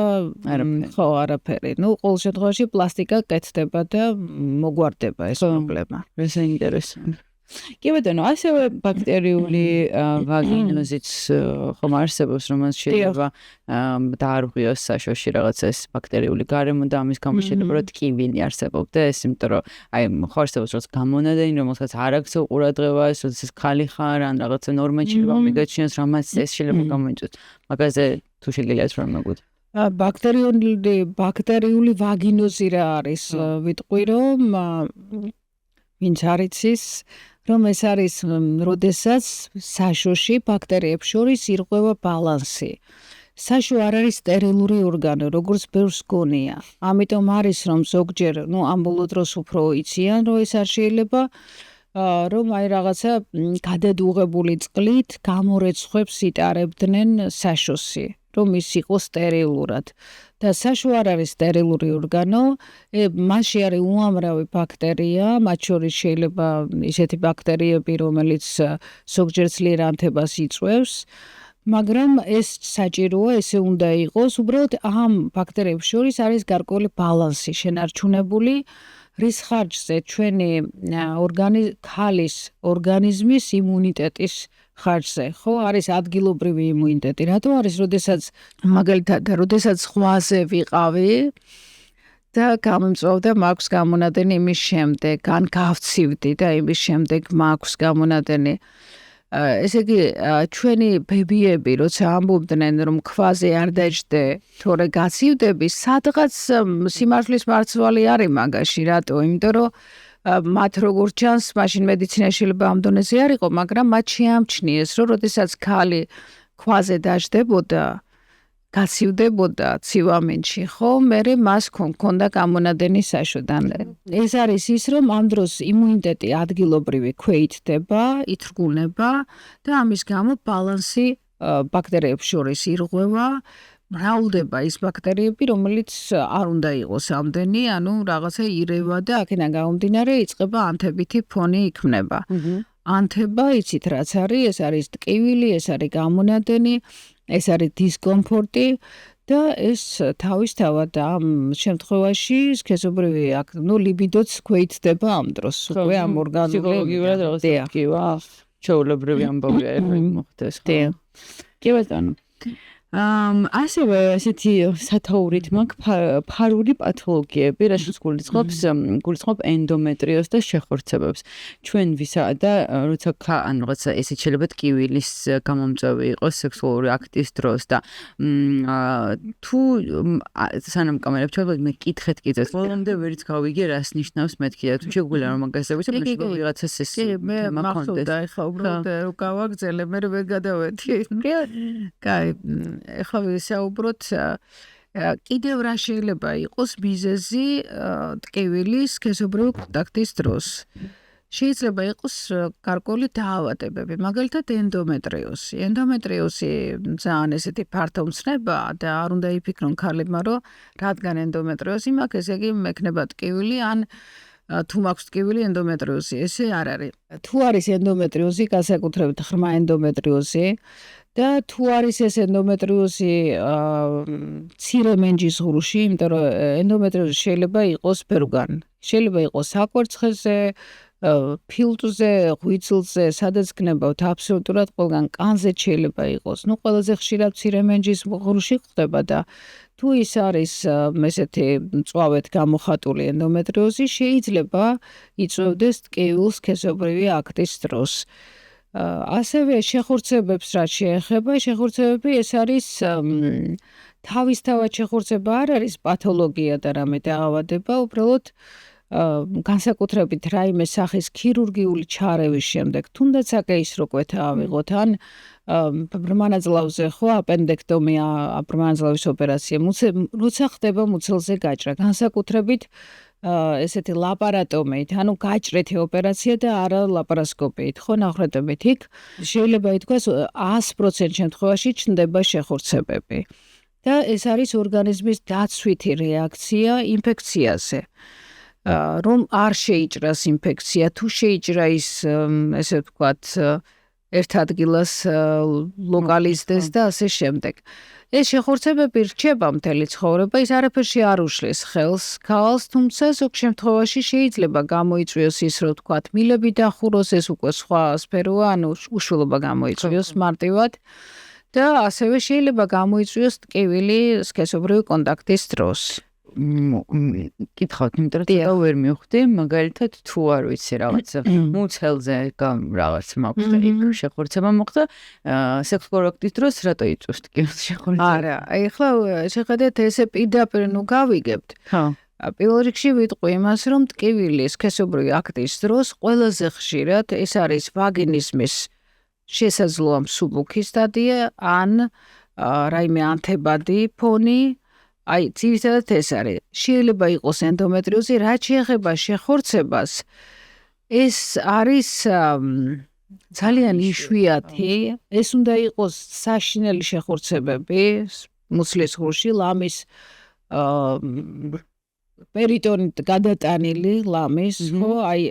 ხო, არაფერი. ნუ ყოველ შემთხვევაში პლასტიკა კეთდება და მოგვარდება ეს პრობლემა. ეს ინტერესანტია. კი ბატონო, ასევე ბაქტერიული ვაგინოზიც ხომ არსებობს, რომელიც შეიძლება დაარღვიოს საშოში რაღაცა ეს ბაქტერიული გარემო და ამის გამო შეიძლება რომ ტკივილი არსებობდეს, იმიტომ რომ აი ხო არსებობს რაღაც გამონადენი, რომელსაც არ აქვს ყურადღებას, როდესაც ხალი ხარ ან რაღაცა ნორმაში მიგაჩნიოს, რამაც ეს შეიძლება გამოიწვიოს. მაგაზე თუ შეგიძლიათ რომ მოგვით. ბაქტერიული ვაგინოზი რა არის? ვიტყვი რომ ვინც არ იცის რომ ეს არის, როდესაც საშოში ბაქტერიებს შორის ირღვევა ბალანსი. საშო არ არის სტერილური ორგანო, როგორც ბევრს გონია. ამიტომ არის რომ ზოგჯერ, ნუ ამ ბოლო დროს უფრო იციან, რომ ეს არ შეიძლება, რომ აი რაღაცა გადადუღებული წყლით გამორეცხვებს იტარებდნენ საშოსი. რომ ის იყოს სტერილურად. და საშუალო არ არის სტერილური ორგანო, მასში არის უამრავი ბაქტერია, მათ შორის შეიძლება ისეთი ბაქტერიები, რომელიც ზოგჯერ ძლიერ ანთებას იწვევს, მაგრამ ეს საჭიროა, ესე უნდა იყოს, უბრალოდ ამ ბაქტერიებს შორის არის გარკვეული ბალანსი შენარჩუნებული, რის ხარჯზე ჩვენი ქალის ორგანიზმის იმუნიტეტის ხარჯზე, ხო, არის ადგილობრივი იმუნიტეტი. რატო არის, მაგალითად, როდესაც ზღვაზე ვიყავი და გამომწვავდა მაქვს გამონადენი იმის შემდეგ, ან გავცივდი და იმის შემდეგ მაქვს გამონადენი. ესე იგი, ჩვენი ბებიები, როცა ამბობდნენ, რომ ქვაზე არ დაჯდე, თორე გაცივდები, სადღაც სიმართლის მარცვალი არის მაგაში, რატო? იმიტომ რომ მათ როგორც ჩანს, მაშინ მედიცინაში შეიძლება ამ დონეზე არ იყო, მაგრამ მათ შეამჩნიეს, რომ როდესაც ქალი ქვაზე დაჯდებოდა, გაცივდებოდა ცივამინდში, ხო, მერე მას ჰქონდა გამონადენი საშოდან. ეს არის ის, რომ ამ დროს იმუნიტეტი ადგილობრივი ქვეითდება, ითრგუნება და ამის გამო ბალანსი ბაქტერიებს შორის ირღვევა, მრავლდება ის ბაქტერიები, რომელიც არ უნდა იყოს ამდენი, ანუ რაღაცა ირევა და აქედან გამომდინარე იწყება ანთებითი ფონი იქმნება. ანთება, იცით რაც არის, ეს არის ტკივილი, ეს არის გამონადენი, ეს არის დისკომფორტი და ეს თავისთავად ამ შემთხვევაში სქესობრივი ლიბიდოც ქვეითდება ამ დროს. უკვე ამ ორგანული ფსიქოლოგიურად რაღაცა კივა, ჩვეულებრივი ამბავია მოხდეს. კი ბატონო. ასევე ესეთი სათაურით მაქვს ფარული პათოლოგიები, რასაც გულისხმობ ენდომეტრიოზს და შეხორცებებს. ჩვენ ვისა და როცა რაღაცა ესეთ შეიძლება ტკივილის გამომწვევი იყოს სექსუალური აქტის დროს და თუ სანამ კამერებს ჩავდგეთ, მე კითხეთ კიდეც. ბოლომდე ვერც გავიგე რას ნიშნავს მეთქი და თუ შეგვიძლია რომ მაგას დავიცავ, მაშინ ვიღაცას ეს მე მახსოვდა ეხლა უბრალოდ რო გავაგზელე, მე ვერ გადავედი. კაი ეხლა ვისაუბროთ კიდევ რა შეიძლება იყოს მიზეზი ტკივილის სქესობრივი კონტაქტის დროს. შეიძლება იყოს გარკვეული დაავადებები, მაგალითად ენდომეტრიოზი. ენდომეტრიოზი ძალიან ესეთი ფართო მცნებაა და არ უნდა იფიქრონ ქალებმა, რომ რადგან ენდომეტრიოზი მაქვს, ესე იგი მექნება ტკივილი ან თუ მაქვს ტკივილი ენდომეტრიოზი, ესე არ არის. თუ არის ენდომეტრიოზი, განსაკუთრებით ღრმა ენდომეტრიოზი და თუ არის ეს ენდომეტრიოზი მცირე მენჯის ღრუში, იმიტომ რომ ენდომეტრიოზი შეიძლება იყოს ბევრგან. შეიძლება იყოს საკვერცხეზე, ფილტვზე, ღვიძლზე, სადაც გნებავთ აბსოლუტურად ყველგან, კანზე შეიძლება იყოს. ყველაზე ხშირად მცირე მენჯის ღრუში ხდება და თუ ის არის ესეთი მწვავედ გამოხატული ენდომეტრიოზი, შეიძლება იწვევდეს ტკივილს სქესობრივი აქტის დროს. ასევე შეხორცებებს რაც შეეხება, შეხორცებები ეს არის თავისთავად შეხორცება არ არის პათოლოგია და რამე დაავადება, უბრალოდ განსაკუთრებით რაიმე სახის ქირურგიული ჩარევის შემდეგ, თუნდაც აკეისრო კვეთა ავიღოთ, ან ბრმანაძლავზე ხო აპენდექტომია, ბრმანაძლავის ოპერაცია, როცა ხდება მუცელზე გაჭრა, განსაკუთრებით ესეთი ლაპარატომიით, ანუ გაჭრეთი ოპერაცია და არა ლაპარასკოპიით, ხო ნახვრეთებით იქ შეიძლება ითქვას 100% შემთხვევაში ჩნდება შეხორცებები. და ეს არის ორგანიზმის დაცვითი რეაქცია ინფექციაზე. რომ არ შეიჭრას ინფექცია, თუ შეიჭრა ის ესე ვთქვათ ერთ ადგილას ლოკალიზდეს და ასე შემდეგ. ეს შეხორცებები რჩება მთელი ცხოვრება, ის არაფერში არ უშლის ხელს ქალს, თუმცა ზოგ შემთხვევაში შეიძლება გამოიწვიოს ის, რომ ვთქვათ, მილები დახუროს, ეს უკვე სხვა სფეროა, ანუ უშვილობა გამოიწვიოს მარტივად და ასევე შეიძლება გამოიწვიოს ტკივილი სქესობრივი კონტაქტის დროს. კითხავთ, იმიტომ რომ ვერ მივხვდი, მაგალითად თუ არ ვიცი რაღაცა მუცელზე რაღაც მაქვს და იქ შეხორცება მოხდა, სექსუალური აქტის დროს რატო იწვევს ტკივილს შეხორცება? არა, ეხლა შეხედეთ ესე პირდაპირ ნუ გავიგებთ. პირველ რიგში ვიტყვი იმას, რომ ტკივილი სქესობრივი აქტის დროს ყველაზე ხშირად ეს არის ვაგინიზმის შესაძლოა მსუბუქი სტადია ან რაიმე ანთებადი ფონი. აი, ძირითადად ეს არის. შეიძლება იყოს ენდომეტრიოზი, რაც შეეხება შეხორცებას, ეს არის ძალიან იშვიათი, ეს უნდა იყოს საშინელი შეხორცებები მუცლის ღრუში, ლამის პერიტონით გადატანილი ლამის, ხო, აი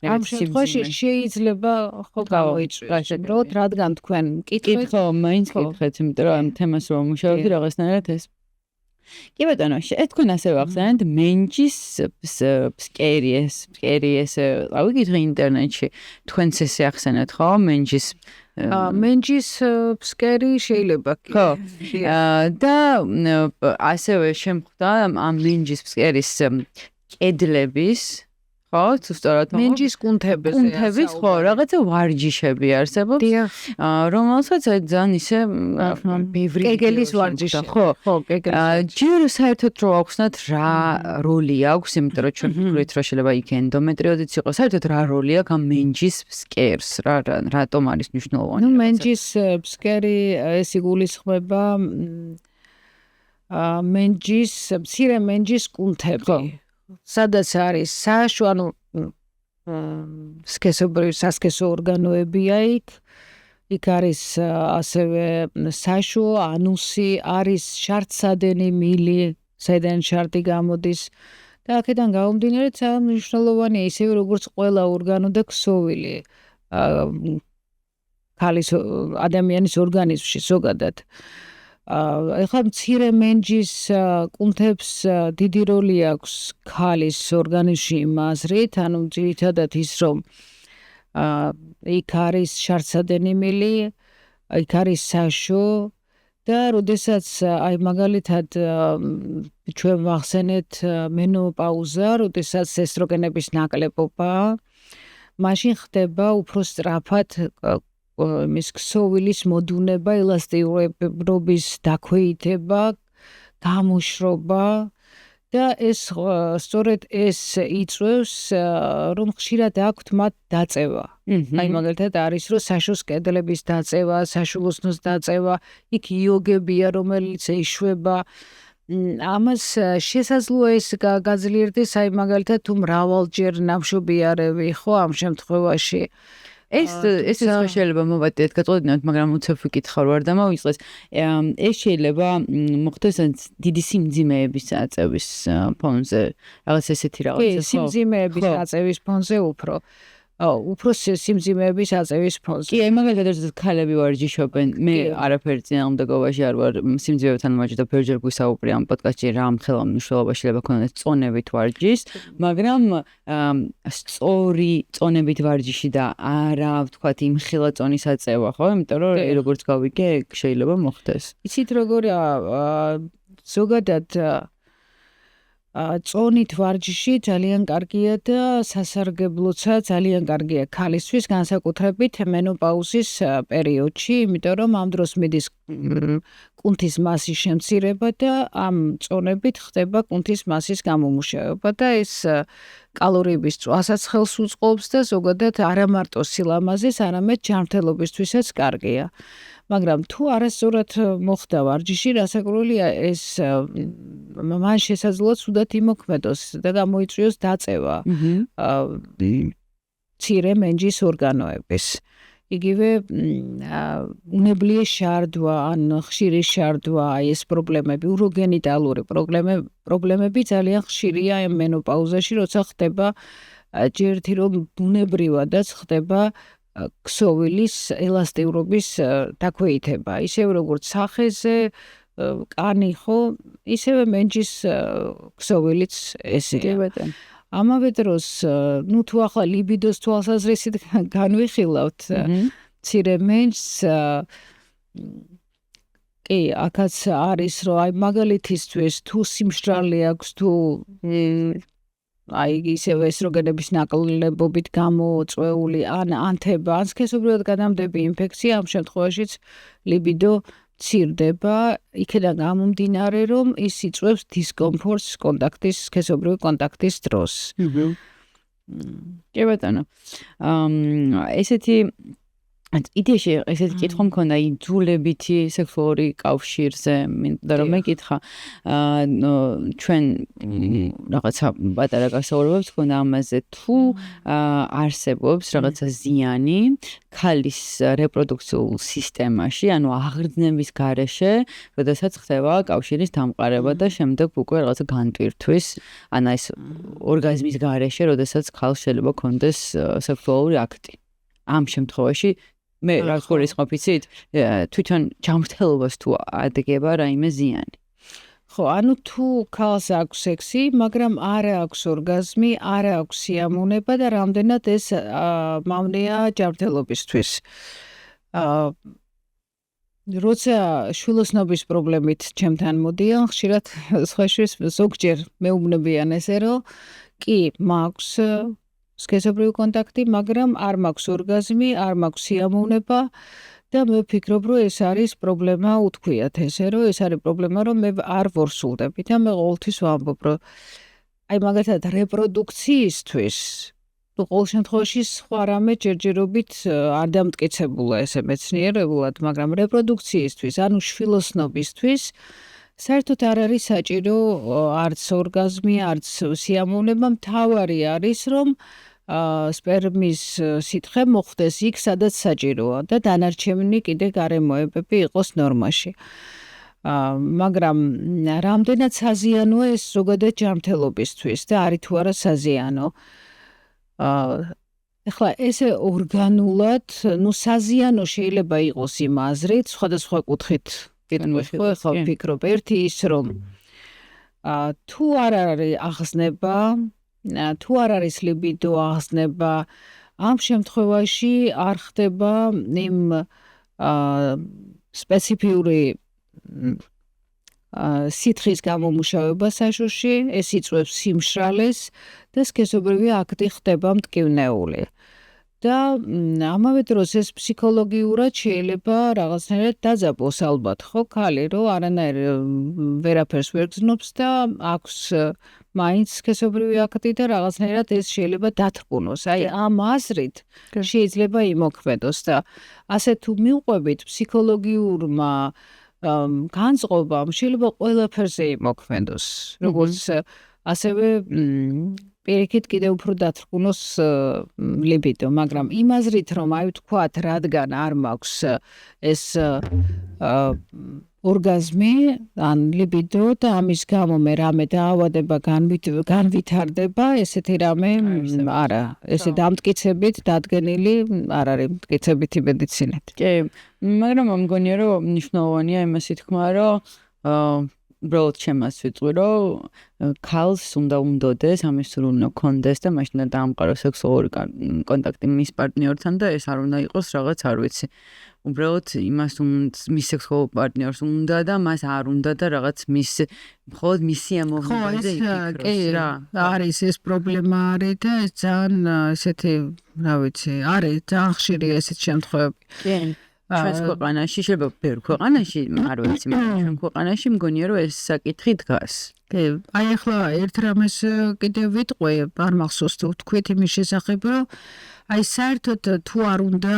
ამ შემთხვევაში შეიძლება ხო გამოიწვიოს, უბრალოდ რადგან თქვენ მკითხეთ, ხო, მაინც გითხეთ, იმიტომ რომ ამ თემას რომ მუშაობდი რაღაცნაირად ეს. კი ბატონო, თქვენ ასე ვახსენეთ მენჯის ფსკერი ეს ავიგეთ ინტერნეტში თქვენც ესე ახსენეთ ხო მენჯის ფსკერი შეიძლება ხო და ასევე შემხვდა ამ მენჯის ფსკერის კედლების ხო, თუ სწორად მენჯის კუნთების ხო, რაღაცა ვარჯიშები არსებობს, რომელსაც ძალიან ისე ბევრი კეგელის ვარჯიში. ხო, კეგელის. ჯერ საერთოდ რო აღვხსნათ რა როლი აქვს, იმიტომ რომ ჩვენ ვფიქრობთ, რომ შეიძლება იქ ენდომეტრიოზიც იყოს, საერთოდ რა როლი აქვს ამ მენჯის ფსკერს, რატომ არის მნიშვნელოვანი? მენჯის ფსკერი ეს იგულისხმება მცირე მენჯის კუნთები. სადაც არის საშუალო, ანუ სასქესო ორგანოებია იქ არის ასევე საშუალო ანუსი, არის შარტსადენი მილი, საიდან შარტი გამოდის და აქედან გამომდინარე ძალიან მნიშვნელოვანია ისევე როგორც ყველა ორგანო და ქსოვილი ქალის ადამიანის ორგანიზმში ზოგადად. ეხლა მცირე მენჯის კუნთებს დიდი როლი აქვს ქალის ორგანიზმში იმაზრით, ანუ ძირითადად ის რომ იქ არის შარტსადენი მილი, იქ არის საშო და როდესაც აი მაგალითად ჩვენ ვახსენეთ მენოპაუზა, როდესაც ესტროგენების ნაკლებობა, მაშინ ხდება უფრო სწრაფად მის ქსოვილის მოდუნება, ელასტიურობის დაქვეითება, გამოშრობა და ეს სწორედ ეს იწვევს რომ ხშირად აქვთ მათ დაწევა. აი მაგალითად არის რომ საშოს კედლების დაწევა, საშულოსნოს დაწევა, იქ იოგებია რომელიც ეშვება. ამას შესაძლოა ეს გაძლიერდეს აი მაგალითად თუ მრავალჯერ ნავშობიარები ხო ამ შემთხვევაში. ეს შეიძლება მოვატეთ გაწოდნათ, მაგრამ უცებ ვიკითხავ რა არ დამოვიწყეს. ეს შეიძლება მოხდეს დიდი სიმძიმეების აწევის ფონზე, რაღაც ესეთი რაღაცა. კი, სიმძიმეების აწევის ფონზე უფრო სიმძიმეების აწევის ფონზე. კი, აი მაგალითად ქალები ვარჯიშობენ, მე არაფერი წინააღმდეგობაში არ ვარ სიმძიმეებთან მოაჯდა ბევრჯერ გვისაუბრე ამ პოდკასტში რა ხელა მნიშვნელობა შეიძლება ქონდეს წონებით ვარჯიშს, მაგრამ სწორი წონებით ვარჯიში და არა ვთქვათ იმხელა წონის აწევა, ხო? იმიტომ რომ როგორც გავიგე, შეიძლება მოხდეს. იცით როგორია ზოგადად წონით ვარჯიში ძალიან კარგია და სასარგებლოცა ძალიან კარგია ქალისთვის, განსაკუთრებით მენოპაუზის პერიოდში, იმიტომ რომ ამ დროს მიდის კუნთის მასის შემცირება და ამ წონებით ხდება კუნთის მასის გამომუშავება და ეს კალორიების წვასაც ხელს უწყობს და ზოგადად არა მარტო სილამაზეს, არამედ ჯანმრთელობისთვისაც კარგია. მაგრამ თუ არასწორად მოხდა ვარჯიში, რასაკვირველია ეს მან შესაძლოა ცუდად იმოქმედოს და გამოიწვიოს დაწევა მცირე მენჯის ორგანოების. იგივე უნებლიე შარდვა ან ხშირი შარდვა, ეს პრობლემები, უროგენიტალური პრობლემები ძალიან ხშირია მენოპაუზაში, როცა ხდება ჯერთი რომ ბუნებრივადაც ხდება ქსოვილის ელასტიურობის დაქვეითება, ისევ როგორც სახეზე, კანი ხო, ისევე მენჯის ქსოვილიც ესეა. ამავე დროს, თუ ახლა ლიბიდოს თვალსაზრისით განვიხილავთ მცირე მენჯს, კი, აქაც არის რომ აი მაგალითისთვის თუ სიმშრალე აქვს, თუ აი ისევ ესტროგენების ნაკლებობით გამოწვეული ან ანთება, ან სქესობრივად გადამდები ინფექცია, ამ შემთხვევაშიც ლიბიდო მცირდება, იქიდან გამომდინარე, რომ ის იწვევს დისკომფორტს სქესობრივი კონტაქტის დროს. კი ბატონო. ესეთი იდეაში ესეთი კითხვა მქონდა იძულებითი სექსუალური კავშირზე, მინდა რომ მეკითხა. ჩვენ რაღაცა პატარა გასაუბრებებს ქონდა ამაზე, თუ არსებობს რაღაცა ზიანი ქალის რეპროდუქციულ სისტემაში, ანუ აღგრძნების გარეშე, როდესაც ხდება კავშირის დამყარება და შემდეგ უკვე რაღაცა განტვირთვის, ან ეს ორგაზმის გარეშე, როდესაც ქალს შეიძლება ქონდეს სექსუალური აქტი. ამ შემთხვევაში მე რა გულისხმობ იცით თვითონ ჯანმრთელობას თუ ადგენება რაიმე ზიანი. ხო, ანუ თუ ქალს აქვს სექსი, მაგრამ არ აქვს ორგაზმი, არ აქვს სიამოვნება და რამდენად ეს მავნეა ჯანმრთელობისთვის. როცა შვილოსნობის პრობლემით ჩემთან მოდიან, ხშირად სხვაშორის ზოგჯერ მეუბნებიან ესე, რომ კი მაქვს სქესობრივი კონტაქტი, მაგრამ არ მაქვს ორგაზმი, არ მაქვს სიამოვნება და მე ვფიქრობ, რომ ეს არის პრობლემა უთქვიათ ესე, რომ ეს არის პრობლემა, რომ მე არ ვორსულდები და მე ყოველთვის ვამბობ, რომ აი მაგალითად რეპროდუქციისთვის ყოველ შემთხვევაში სხვა რამე ჯერჯერობით არ დამტკიცებულა ესე მეცნიერებულად, მაგრამ რეპროდუქციისთვის, ანუ შვილოსნობისთვის საერთოდ არ არის საჭირო არც ორგაზმი, არც სიამოვნება, მთავარი არის, რომ სპერმის სითხე მოხდეს იქ, სადაც საჭიროა და დანარჩენი კიდე გარემოებები იყოს ნორმაში. მაგრამ რამდენად საზიანოა ეს ზოგადად ჯანმრთელობისთვის და არის თუ არა საზიანო. ეხლა ესე ორგანულად, საზიანო შეიძლება იყოს იმ აზრით, სხვადასხვა კუთხით ხო ვფიქრობ, ერთი ის რომ თუ არ არის აღზნება, თუ არ არის ლიბიდო აღზნება, ამ შემთხვევაში არ ხდება იმ სპეციფიური სითხის გამომუშავება საშოში, ეს იწვევს სიმშრალეს და სქესობრივი აქტი ხდება მტკივნეული. და ამავე დროს ეს ფსიქოლოგიურად შეიძლება რაღაცნაირად დაძაბოს ალბათ, ხო, ქალი, რომ არანაირ ვერაფერს ვერ გრძნობს და აქვს მაინც სქესობრივი აქტი და რაღაცნაირად ეს შეიძლება დათრგუნოს. აი, ამ აზრით შეიძლება იმოქმედოს და ასე თუ მივყვებით ფსიქოლოგიურმა განწყობამ შეიძლება ყველაფერზე იმოქმედოს, როგორც ასევე პირიქით კიდე უფრო დათრგუნოს ლიბიდო, მაგრამ იმ აზრით რომ აი ვთქვათ, რადგან არ მაქვს ეს ორგაზმი, ან ლიბიდო და ამის გამო მე რამე დაავადება განვითარდება, ესეთი რამე არა, ესე დამტკიცებით დადგენილი არ არის მტკიცებითი მედიცინით. კი, მაგრამ მგონია რომ მნიშვნელოვანია იმასი თქმა, რომ უბრალოდ ჩემას ვიტყვი, რომ ქალს უნდა უნდოდეს, ამის სურვილი უნდა ქონდეს და მაშინ უნდა დაამყაროს სექსუალური კონტაქტი მის პარტნიორთან და ეს არ უნდა იყოს რაღაც არ ვიცი. უბრალოდ იმას მის სექსუალურ პარტნიორს უნდა და მას არ უნდა და რაღაც მხოლოდ მისი ამოვიდაზე იფიქროს რა. არის ეს პრობლემა არის და ეს ძალიან ესეთი, რა ვიცი, არის ძალიან ხშირია ესეთი შემთხვევები. კი. ჩვენს ქვეყანაში, შეიძლება ბევრ ქვეყანაში, არ ვიცი, მაგრამ ჩვენ ქვეყანაში მგონია რომ ეს საკითხი დგას. კი, აი ახლა ერთ რამეს კიდევ ვიტყვი, არ მახსოვს თუ ვთქვით იმის შესახებ, რომ აი საერთოდ თუ არ უნდა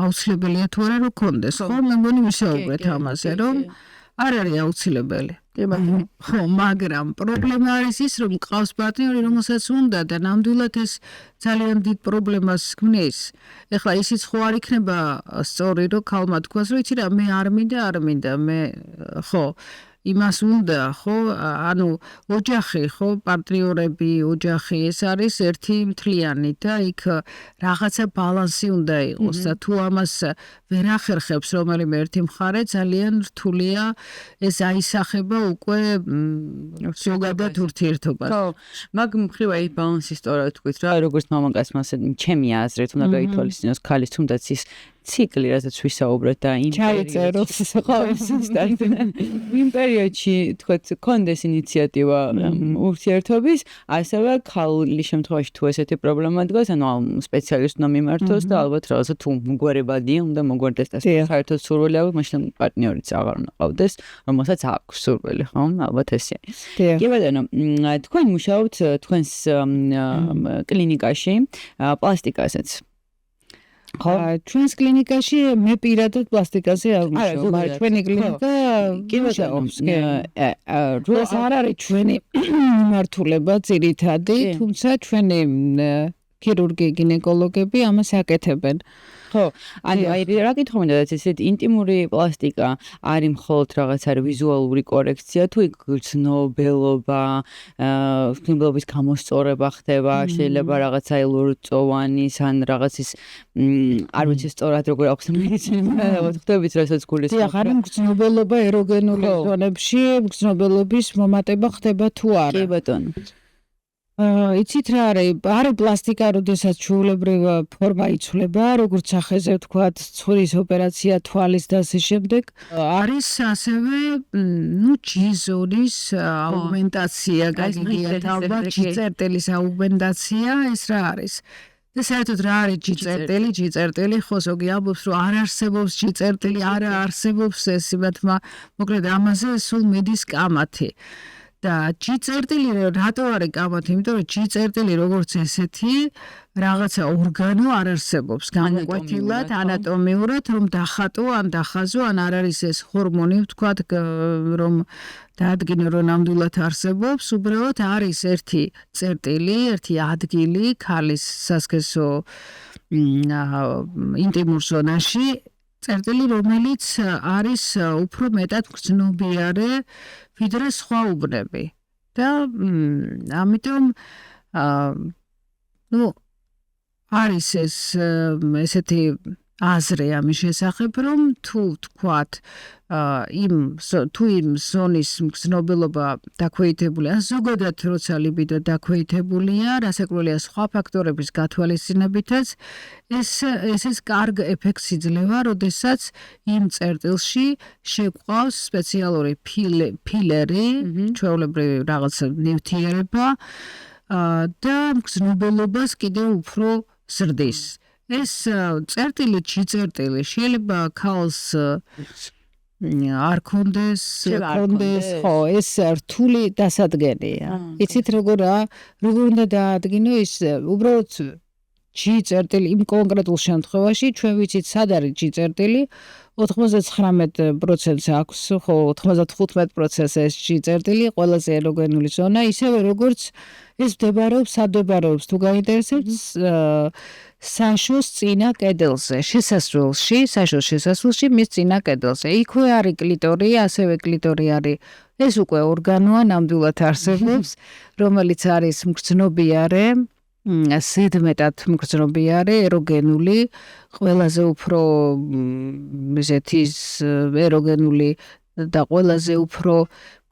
აუცილებელია თუ არა რომ კონდეს, ხო? მე მგონი ვისაუბრეთ ამაზე, რომ არ არის აუცილებელი. ხო, მაგრამ პრობლემა არის ის, რომ ყავს პარტნიორი, რომელსაც უნდა და ნამდვილად ეს ძალიან დიდ პრობლემას ქმნის. ეხლა ისიც ხო არ იქნება სწორი, რომ ქალმა თქვას, რომ იცი რა, მე არ მინდა, მე ხო იმას უნდა, ხო, ანუ ოჯახი, ხო, პარტნიორები, ოჯახი, ეს არის ერთი მთლიანი და იქ რაღაცა ბალანსი უნდა იყოს და თუ ამას ვერ ახერხებს რომელიმე ერთი მხარე, ძალიან რთულია ეს აისახება უკვე ზოგადად ურთიერთობას. ხო, მაგ მხრივ აი ბალანსი სწორად თქვით რა, როგორც მამაკაცმა ჩემი აზრით უნდა გაითვალისწინოს ქალის თუნდაც ის ციკლი, რასაც ვისაუბრეთ და იმ ჩაიწეროს ხო, იმ პერიოდში თქვათ კონდეს ინიციატივა ურთიერთობის, ასევე ქალის შემთხვევაში თუ ესეთი პრობლემა დგას, ანუ სპეციალისტს უნდა მიმართოს და ალბათ რაღაცა თუ მოგვარებადია, უნდა მოგვარდეს და საერთოდ სურვილი აქვს, მაშინ პარტნიორიც აღარ უნდა ყავდეს, რომელსაც აქვს სურვილი, ხო? ალბათ ესეა. კი ბატონო, თქვენ მუშაობთ თქვენს კლინიკაში პლასტიკაზეც. ჩვენს კლინიკაში მე პირადად პლასტიკაზე არ ვმუშაობ, მაგრამ ჩვენი კლინიკა მუშაობს. ეს არ არის ჩვენი მიმართულება ძირითადი, თუმცა ჩვენი ქირურგი, გინეკოლოგები ამას აკეთებენ. ხო, აი რა გითხრა მინდა ესეთ ინტიმური პლასტიკა არის მხოლოდ რაღაცა ვიზუალური კორექცია თუ იქ გრძნობელობა, გრძნობელობის გამოსწორება ხდება, შეიძლება რაღაცა ლორწოვანი ან რაღაცის არ ვიცი სწორად როგორ აქვს მედიცინაში ხდებით რასაც გულის. დიახ, არის გრძნობელობა ეროგენული ზონებში, გრძნობელობის მომატება ხდება თუ არა. კი ბატონო. იცით რა არის პლასტიკა, როდესაც ჩვეულებრივ ფორმა იცვლება, როგორც სახეზე ვთქვათ, ცხვრის ოპერაცია, თვალის და ასე შემდეგ. არის ასევე, ჯიზონის აუგმენტაცია, გაგიგიათ ალბათ, ჯიწერტელის აუგმენტაცია, ეს რა არის? და საერთოდ რა არის ჯიწერტელი? ჯიწერტელი ხო ზოგი ამბობს, რომ არ არსებობს ჯიწერტელი, არა არსებობს ეს, მოკლედ ამაზე სულ მიდის კამათი. და ჯიწერტილი რატო არის კამათი? იმიტომ რომ ჯიწერტილი როგორც ესეთი რაღაცა ორგანო არ არსებობს გამოკვეთილად, ანატომიურად, რომ დახატო ან დახაზო, ან არ არის ეს ჰორმონი, ვთქვათ, რომ დაადგინო, რომ ნამდვილად არსებობს, უბრალოდ არის ერთი წერტილი, ერთი ადგილი ქალის სასქესო ინტიმურ ზონაში, წერტილი, რომელიც არის უფრო მეტად გრძნობიარე ვიდრე სხვა უბნები. და ამიტომ არის ეს ესეთი აზრი ამის შესახებ, რომ თუ თქვათ თუ იმ ზონის გრძნობელობა დაქვეითებულია, ზოგადად როცა ლიბიდო დაქვეითებულია, რასაკვირველია სხვა ფაქტორების გათვალისწინებითაც, ეს კარგ ეფექტს იძლევა, როდესაც იმ წერტილში შეგვყავს სპეციალური ფილერი, ჩვეულებრივი რაღაცა ნივთიერება და გრძნობელობას კიდევ უფრო ზრდის. ეს წერტილი, ჯიწერტილი შეიძლება ქალს არ კონდეს, ხო, ეს რთული დასადგენია. იცით როგორ უნდა დაადგინო ის უბრალოდ ჯიწერტილი იმ კონკრეტულ შემთხვევაში ჩვენ ვიცით სად არის ჯიწერტილი 99% აქვს, ხო 95% ეს ჯიწერტილი, ყველაზე ეროგენული ზონა, ისევე როგორც ეს მდებარეობს თუ გაინტერესებს საშოს წინა კედელზე, საშოს შესასვლელში მის წინა კედელზე. იქვე არის კლიტორი, ასევე კლიტორი არის ეს უკვე ორგანოა, ნამდვილად არსებობს, რომელიც არის მგრძნობიარე, ზედმეტად მგრძნობიარე, ეროგენული, ყველაზე უფრო ესეთი ეროგენული და ყველაზე უფრო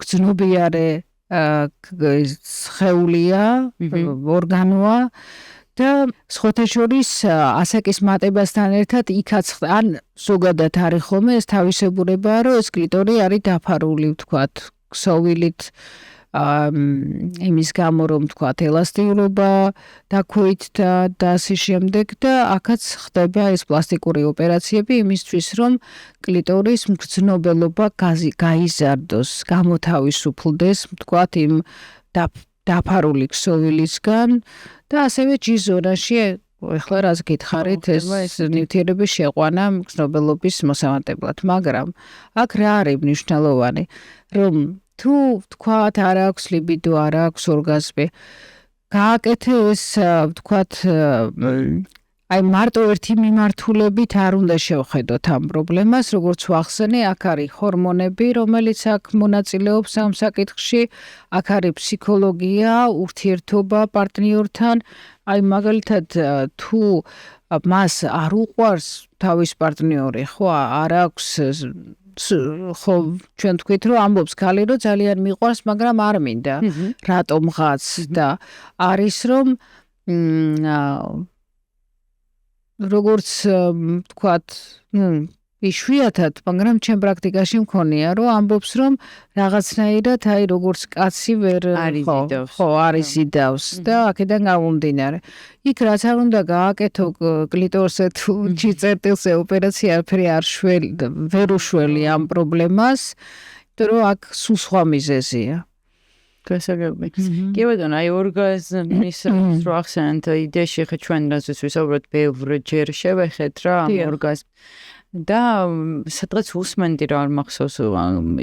გრძნობიარე სხეულია, ორგანოა და სხვათა შორის ასაკის მატებასთან ერთად იქაც ან ზოგადად არის ხოლმე ეს თავისებურებაა, რომ ეს კლიტორი არის დაფარული, ვთქვათ, ქსოვილით, იმის გამო რომ ვთქვათ, ელასტიურობა დაქვეითდა და ასე შემდეგ და აქაც ხდება ეს პლასტიკური ოპერაციები იმისთვის, რომ კლიტორის მგრძნობელობა გაიზარდოს, გამოთავისუფლდეს, ვთქვათ, იმ დაფარული ქსოვილისგან და ასევე ჯიზონაში, ეხლა რას გითხარით, ეს ნივთიერების შეყვანა მგრძნობელობის მოსამატებლად, მაგრამ აქ რა არის მნიშვნელოვანი, რომ თუ ვთქვათ, არ აქვს ლიბიდო, არ აქვს ორგაზმი, გააკეთე ეს, ვთქვათ, აი მარტო ერთი მიმართულებით არ უნდა შევხედოთ ამ პრობლემას, როგორც ვახსენე, აქ არის ჰორმონები, რომელიც აქ მონაწილეობს ამ საკითხში, აქ არის ფსიქოლოგია, ურთიერთობა პარტნიორთან, აი მაგალითად თუ მას არ უყვარს თავის პარტნიორი, ხო, არ აქვს ხო, ჩვენ თქვით, რომ ამბობს ქალი, რომ ძალიან მიყვარს, მაგრამ არ მინდა, რატომღაც და არის რომ როგორც ვთქვათ, იშვიათად, მაგრამ ჩვენ პრაქტიკაში მქონია, რომ ამბობს, რომ რაღაცნაირად აი როგორც კაცი ვერ არის იდავს და აქედან გამომდინარე. იქ რაც არ უნდა გააკეთო კლიტორზე თუ ჯიწერტილზე ოპერაცია ვერ უშველი ამ პრობლემას, იმიტომ რომ აქ სულ სხვა მიზეზია. გასაგები. კი ბატონო, აი ორგაზმის რო ახსენეთ იდეაში ხე ჩვენ რასაც ვისაუბროთ ბევრჯერ შევეხეთ რა ორგაზმ და სადღაც უსმენდი რა არ მახსოვს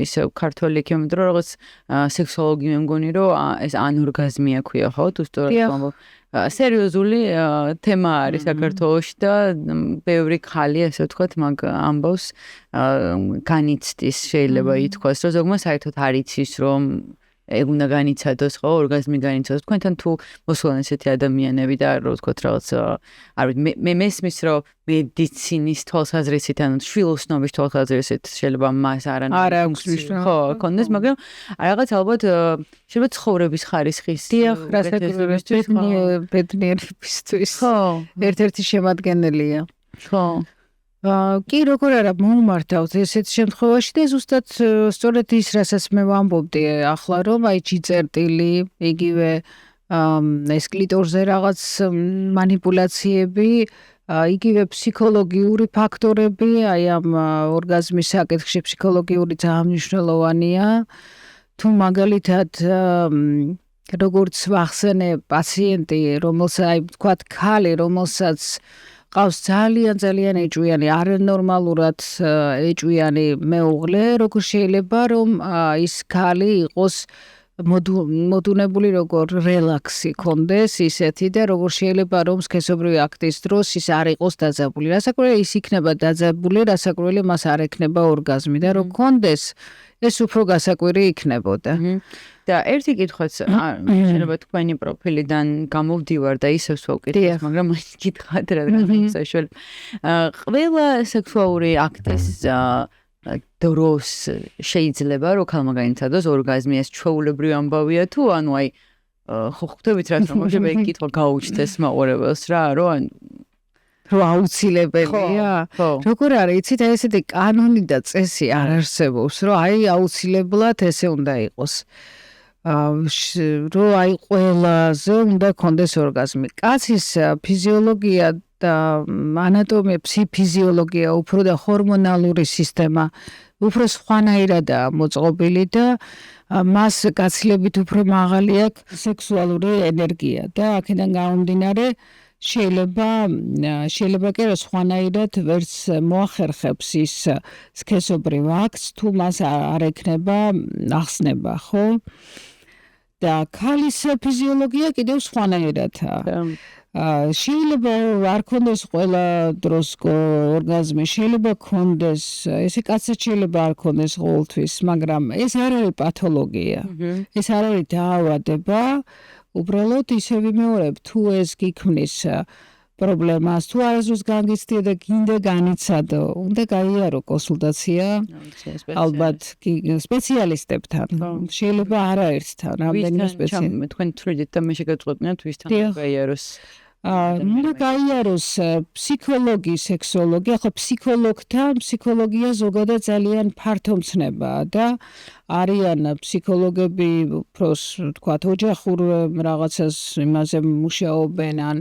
ისე ქართველი იქნება რომ რაღაც სექსოლოგი მე მგონი რომ ეს ანორგაზმია ქვია ხო თუ სწორად სერიოზული თემა არის საქართველოში და ბევრი ხალი ასე ვთქვათ მაგ ამბავს განიცდის შეიძლება ითქვას რომ ზოგმა საერთოდ არ იცის რომ უნდა განიცადოს ხო ორგაზმი განიცადოს თქვენთან თუ მოსულან ესეთი ადამიანები და რო ვთქვათ რაღაც არ ვიცი მე მესმის რომ მედიცინის თვალსაზრისით ან შვილოსნობის თვალსაზრისით შეიძლება მას არა აქვს ხო კონდეს მაგრამ რაღაც ალბათ შეიძლება ცხოვრების ხარისხის ბედნიერებისთვის ხო ერთ-ერთი შემადგენელია ხო კი როგორ არა მომმართავთ ესეთ შემთხვევაში და ზუსტად სწორედ ის რასაც მე ვამბობდი ახლა რომ აი ჯიწერტილი იგივე ეს კლიტორზე რაღაც მანიპულაციები იგივე ფსიქოლოგიური ფაქტორები აი ამ ორგაზმის საკითხში ფსიქოლოგიური ძალიან მნიშვნელოვანია თუ მაგალითად როგორც ვახსენე პაციენტი რომელსაც აი ვთქვათ ქალი რომელსაც ყავს ძალიან ეჭვიანი არანორმალურად ეჭვიანი მეუღლე როგორ შეიძლება რომ ის ქალი იყოს მოდუნებული როგორ რელაქსი კონდეს ისეთი და როგორ შეიძლება რომ სქესობრივი აქტის დროს ის არ იყოს დაძაბული რასაკვირველია ის იქნება დაძაბული რასაკვირველია მას არ ექნება ორგაზმი და რო კონდეს ეს უფრო გასაკვირი იქნებოდა და ერთი კითხვაც შეიძლება თქვენი პროფილიდან გამოვდივარ და ისევ ვუკითხავ მაგრამ მაინც გითხრათ რადგან საშუალო ყველა სექსუალური აქტის დროს შეიძლება რომ ქალმა განიცადოს ორგაზმი ეს ჩვეულებრივი ამბავია თუ ანუ აი ხო ხვდებით რა თქმა უნდა მე კითხვა გაუჩნდეს მაყურებელს რა რომ აუცილებელია როგორ არის იცით აი ესეთი კანონი და წესი არ არსებობს რომ აი აუცილებლად ესე უნდა იყოს რომ აი ყველაზე უნდა კონდეს ორგაზმი კაცის ფიზიოლოგია და ანატომია ფიზიოლოგია უფრო და ჰორმონალური სისტემა უფრო სხვანაირადაა მოწყობილი და მას გაცილებით უფრო მაღალი აქვს სექსუალური ენერგია და აქედან გამომდინარე შეიძლება კი რომ სხვანაირად ვერც მოახერხებს ის სქესობრივ აქტს თუ მას არ ექნება ახსნება ხო და ქალის ფიზიოლოგია კიდევ სხვანაირადაა შეიძლება არ კონდეს ყველა დროს ორგაზმი შეიძლება კონდეს ესე კაცსაც შეიძლება არ კონდეს ყოველთვის მაგრამ ეს არ არის პათოლოგია ეს არ არის დაავადება უბრალოდ ისე ვიმეორებ თუ ეს გიქმნის პრობლემას თუ არასდროს განგიცდია და გინდა განიცადო უნდა გაიარო კონსულტაცია ალბათ სპეციალისტებთან შეიძლება არაერთთან რამდენიმე სპეციალისტთან თქვენ თვლით და მე შეგაწყვეტნიათ ვისთან გაიაროს უნდა გაიაროს ფსიქოლოგი სექსოლოგი ახლა ფსიქოლოგია ზოგადად ძალიან ფართო მცნებაა და არიან ფსიქოლოგები უფრო ვთქვათ ოჯახურ რაღაცას იმაზე მუშაობენ ან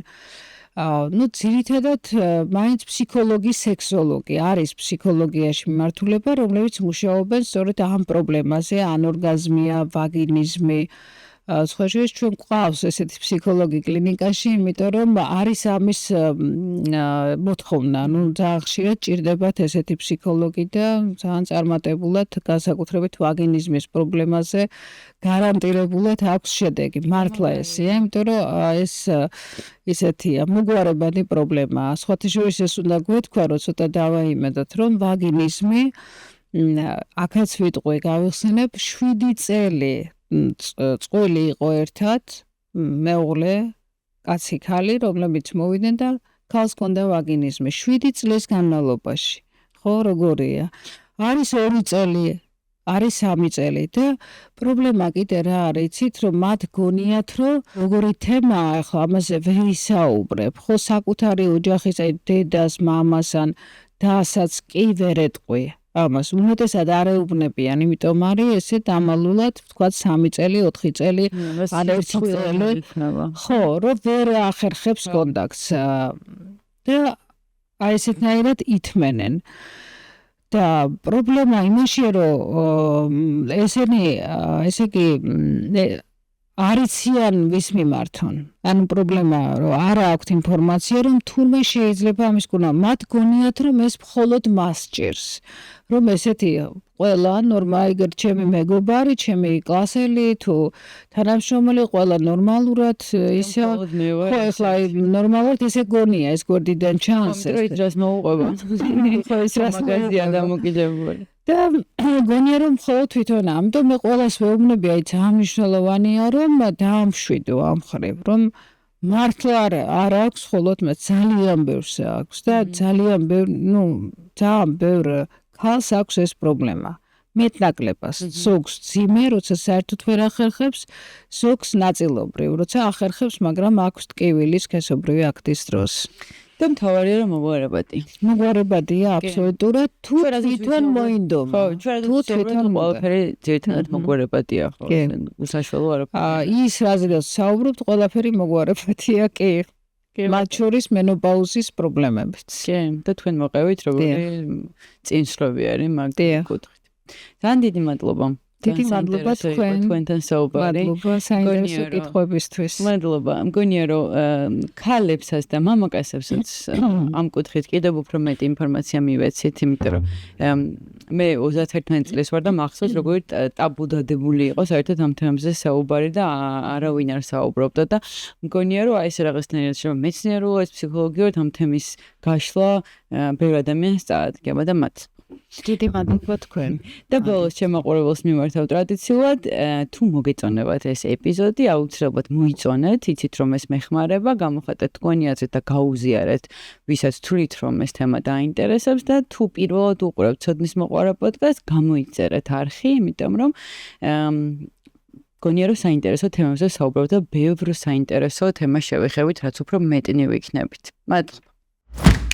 ძირითადად მაინც ფსიქოლოგი სექსოლოგი არის ფსიქოლოგიაში მიმართულება რომლებიც მუშაობენ სწორედ ამ პრობლემაზე ანორგაზმია ვაგინიზმი სხვაშორის ჩვენ გვყავს ესეთი ფსიქოლოგი კლინიკაში იმიტომ რომ არის ამის მოთხოვნა ძალიან ხშირად ჭირდებათ ესეთი ფსიქოლოგი და ძალიან წარმატებულად განსაკუთრებით ვაგინიზმის პრობლემაზე გარანტირებულად აქვს შედეგი მართლა ესეა იმიტომ რომ ეს ისეთია მოგვარებადი პრობლემაა სხვათა შორის ეს უნდა გვეთქვა რომ ცოტა დავაიმედოთ რომ ვაგინიზმი აქაც ვიტყვი გავიხსენებ 7 წელი წყვილი იყო ერთად მეუღლე კაცი ქალი რომლებიც მოვიდნენ და ქალს ჰქონდა ვაგინიზმი 7 წლის განმავლობაში ხო როგორია არის 2 წელი არის 3 წელი და პრობლემა კიდე რა არის იცით რომ მათ გონიათ რომ როგორი თემაა ახლა ამაზე ვერ ისაუბრებ ხო საკუთარი ოჯახის აი დედას მამას ან დაასაც კი ვერ ეტყვი ამას უმეტესად არ ეუბნებიან, იმიტომ არის ესე დამალულად, ვთქვათ 3 წელი, 4 წელი, ან 1 წელი. ხო, რომ ვერ ახერხებს კონტაქტს. და აი ესეთნაირად ითმენენ. და პრობლემა იმაშია, რომ ესე იგი არიციან ვის მიმართონ. ანუ პრობლემაა, რომ არ აქვთ ინფორმაცია, რომ თურმე შეიძლება ამის გუნა. მათ გონიათ, რომ ეს მხოლოდ მას ჭირს. რომ ესეთი ყველა ნორმალურად ჩემი მეგობარი, ჩემი კლასელი თუ თანამშრომელი ყველა ნორმალურად ისე ხო ეხლა ნორმალურად ესე გონია ეს გვერდიდან ჩანს ეს დროის მოუყვება. ხო ეს რას მაგაზია დამოკიდებული. და გონია რომ მხოლოდ თვითონ ამიტომ მე ყველას ვეუბნები აი ძალიან მნიშვნელოვანია რომ დაამშვიდო ამ ხრივ რომ მართლა არ აქვს მხოლოდ მე ძალიან ბევრს აქვს და ძალიან ბევრ ხალხს აქვს ეს პრობლემა მეტნაკლებას ზოგს ძიმე როცა საერთოდ ვერ ახერხებს ზოგს ნაწილობრივ როცა ახერხებს მაგრამ აქვს ტკივილი სქესობრივი აქტის დროს და მთავარია რომ მოგვარებადია აბსოლუტურად თუ თვითონ მოინდომა ხო ჩვენ თვითონ ყველაფერი ძირითადად მოგვარებადია ხო უსაშველო არაფერი ის რაზეც საუბრობთ ყველაფერი მოგვარებადია კი მათ შორის მენოპაუზის პრობლემებიც კი და თქვენ მოყევით როგორი წინსვლები არის მაგ კუთხით ძალიან დიდი მადლობა დიდი მადლობა თქვენთან საუბარი. მადლობა საინტერესო კითხვებისთვის. მადლობა. მგონია რომ ქალებსაც და მამაკაცებსაც ამ კუთხით კიდევ უფრო მეტი ინფორმაცია მივეცით, იმიტომ რომ მე 31 წლის ვარ და მახსოვს როგორი ტაბუდადებული იყო საერთოდ ამ თემებზე საუბარი და არავინ არ საუბრობდა და მგონია რომ აი ეს რაღაცნაირად შეიძლება მეცნიერულად, ფსიქოლოგიურად ამ თემის გაშლა ბევრ ადამიანს წაადგება და მათ დიდი მადლობა თქვენ. და ბოლოს შემოყურებელს მიმართავ ტრადიციულად, თუ მოგეწონებათ ეს ეპიზოდი, აუცილებლად მოიწონეთ, იცით რომ ეს მეხმარება, გამოხატეთ თქვენი აზრით და გაუზიარეთ, ვისაც თვლით რომ ეს თემა დაინტერესებს და თუ პირველად უყურებთ ცოდნის მოყვარა პოდკასტს, გამოიწერეთ არხი, იმიტომ რომ გონია რომ საინტერესო თემებზე საუბრობთ და ბევრ საინტერესო თემას შევეხებით, რაც უფრო მეტნი ვიქნებით. მადლობა.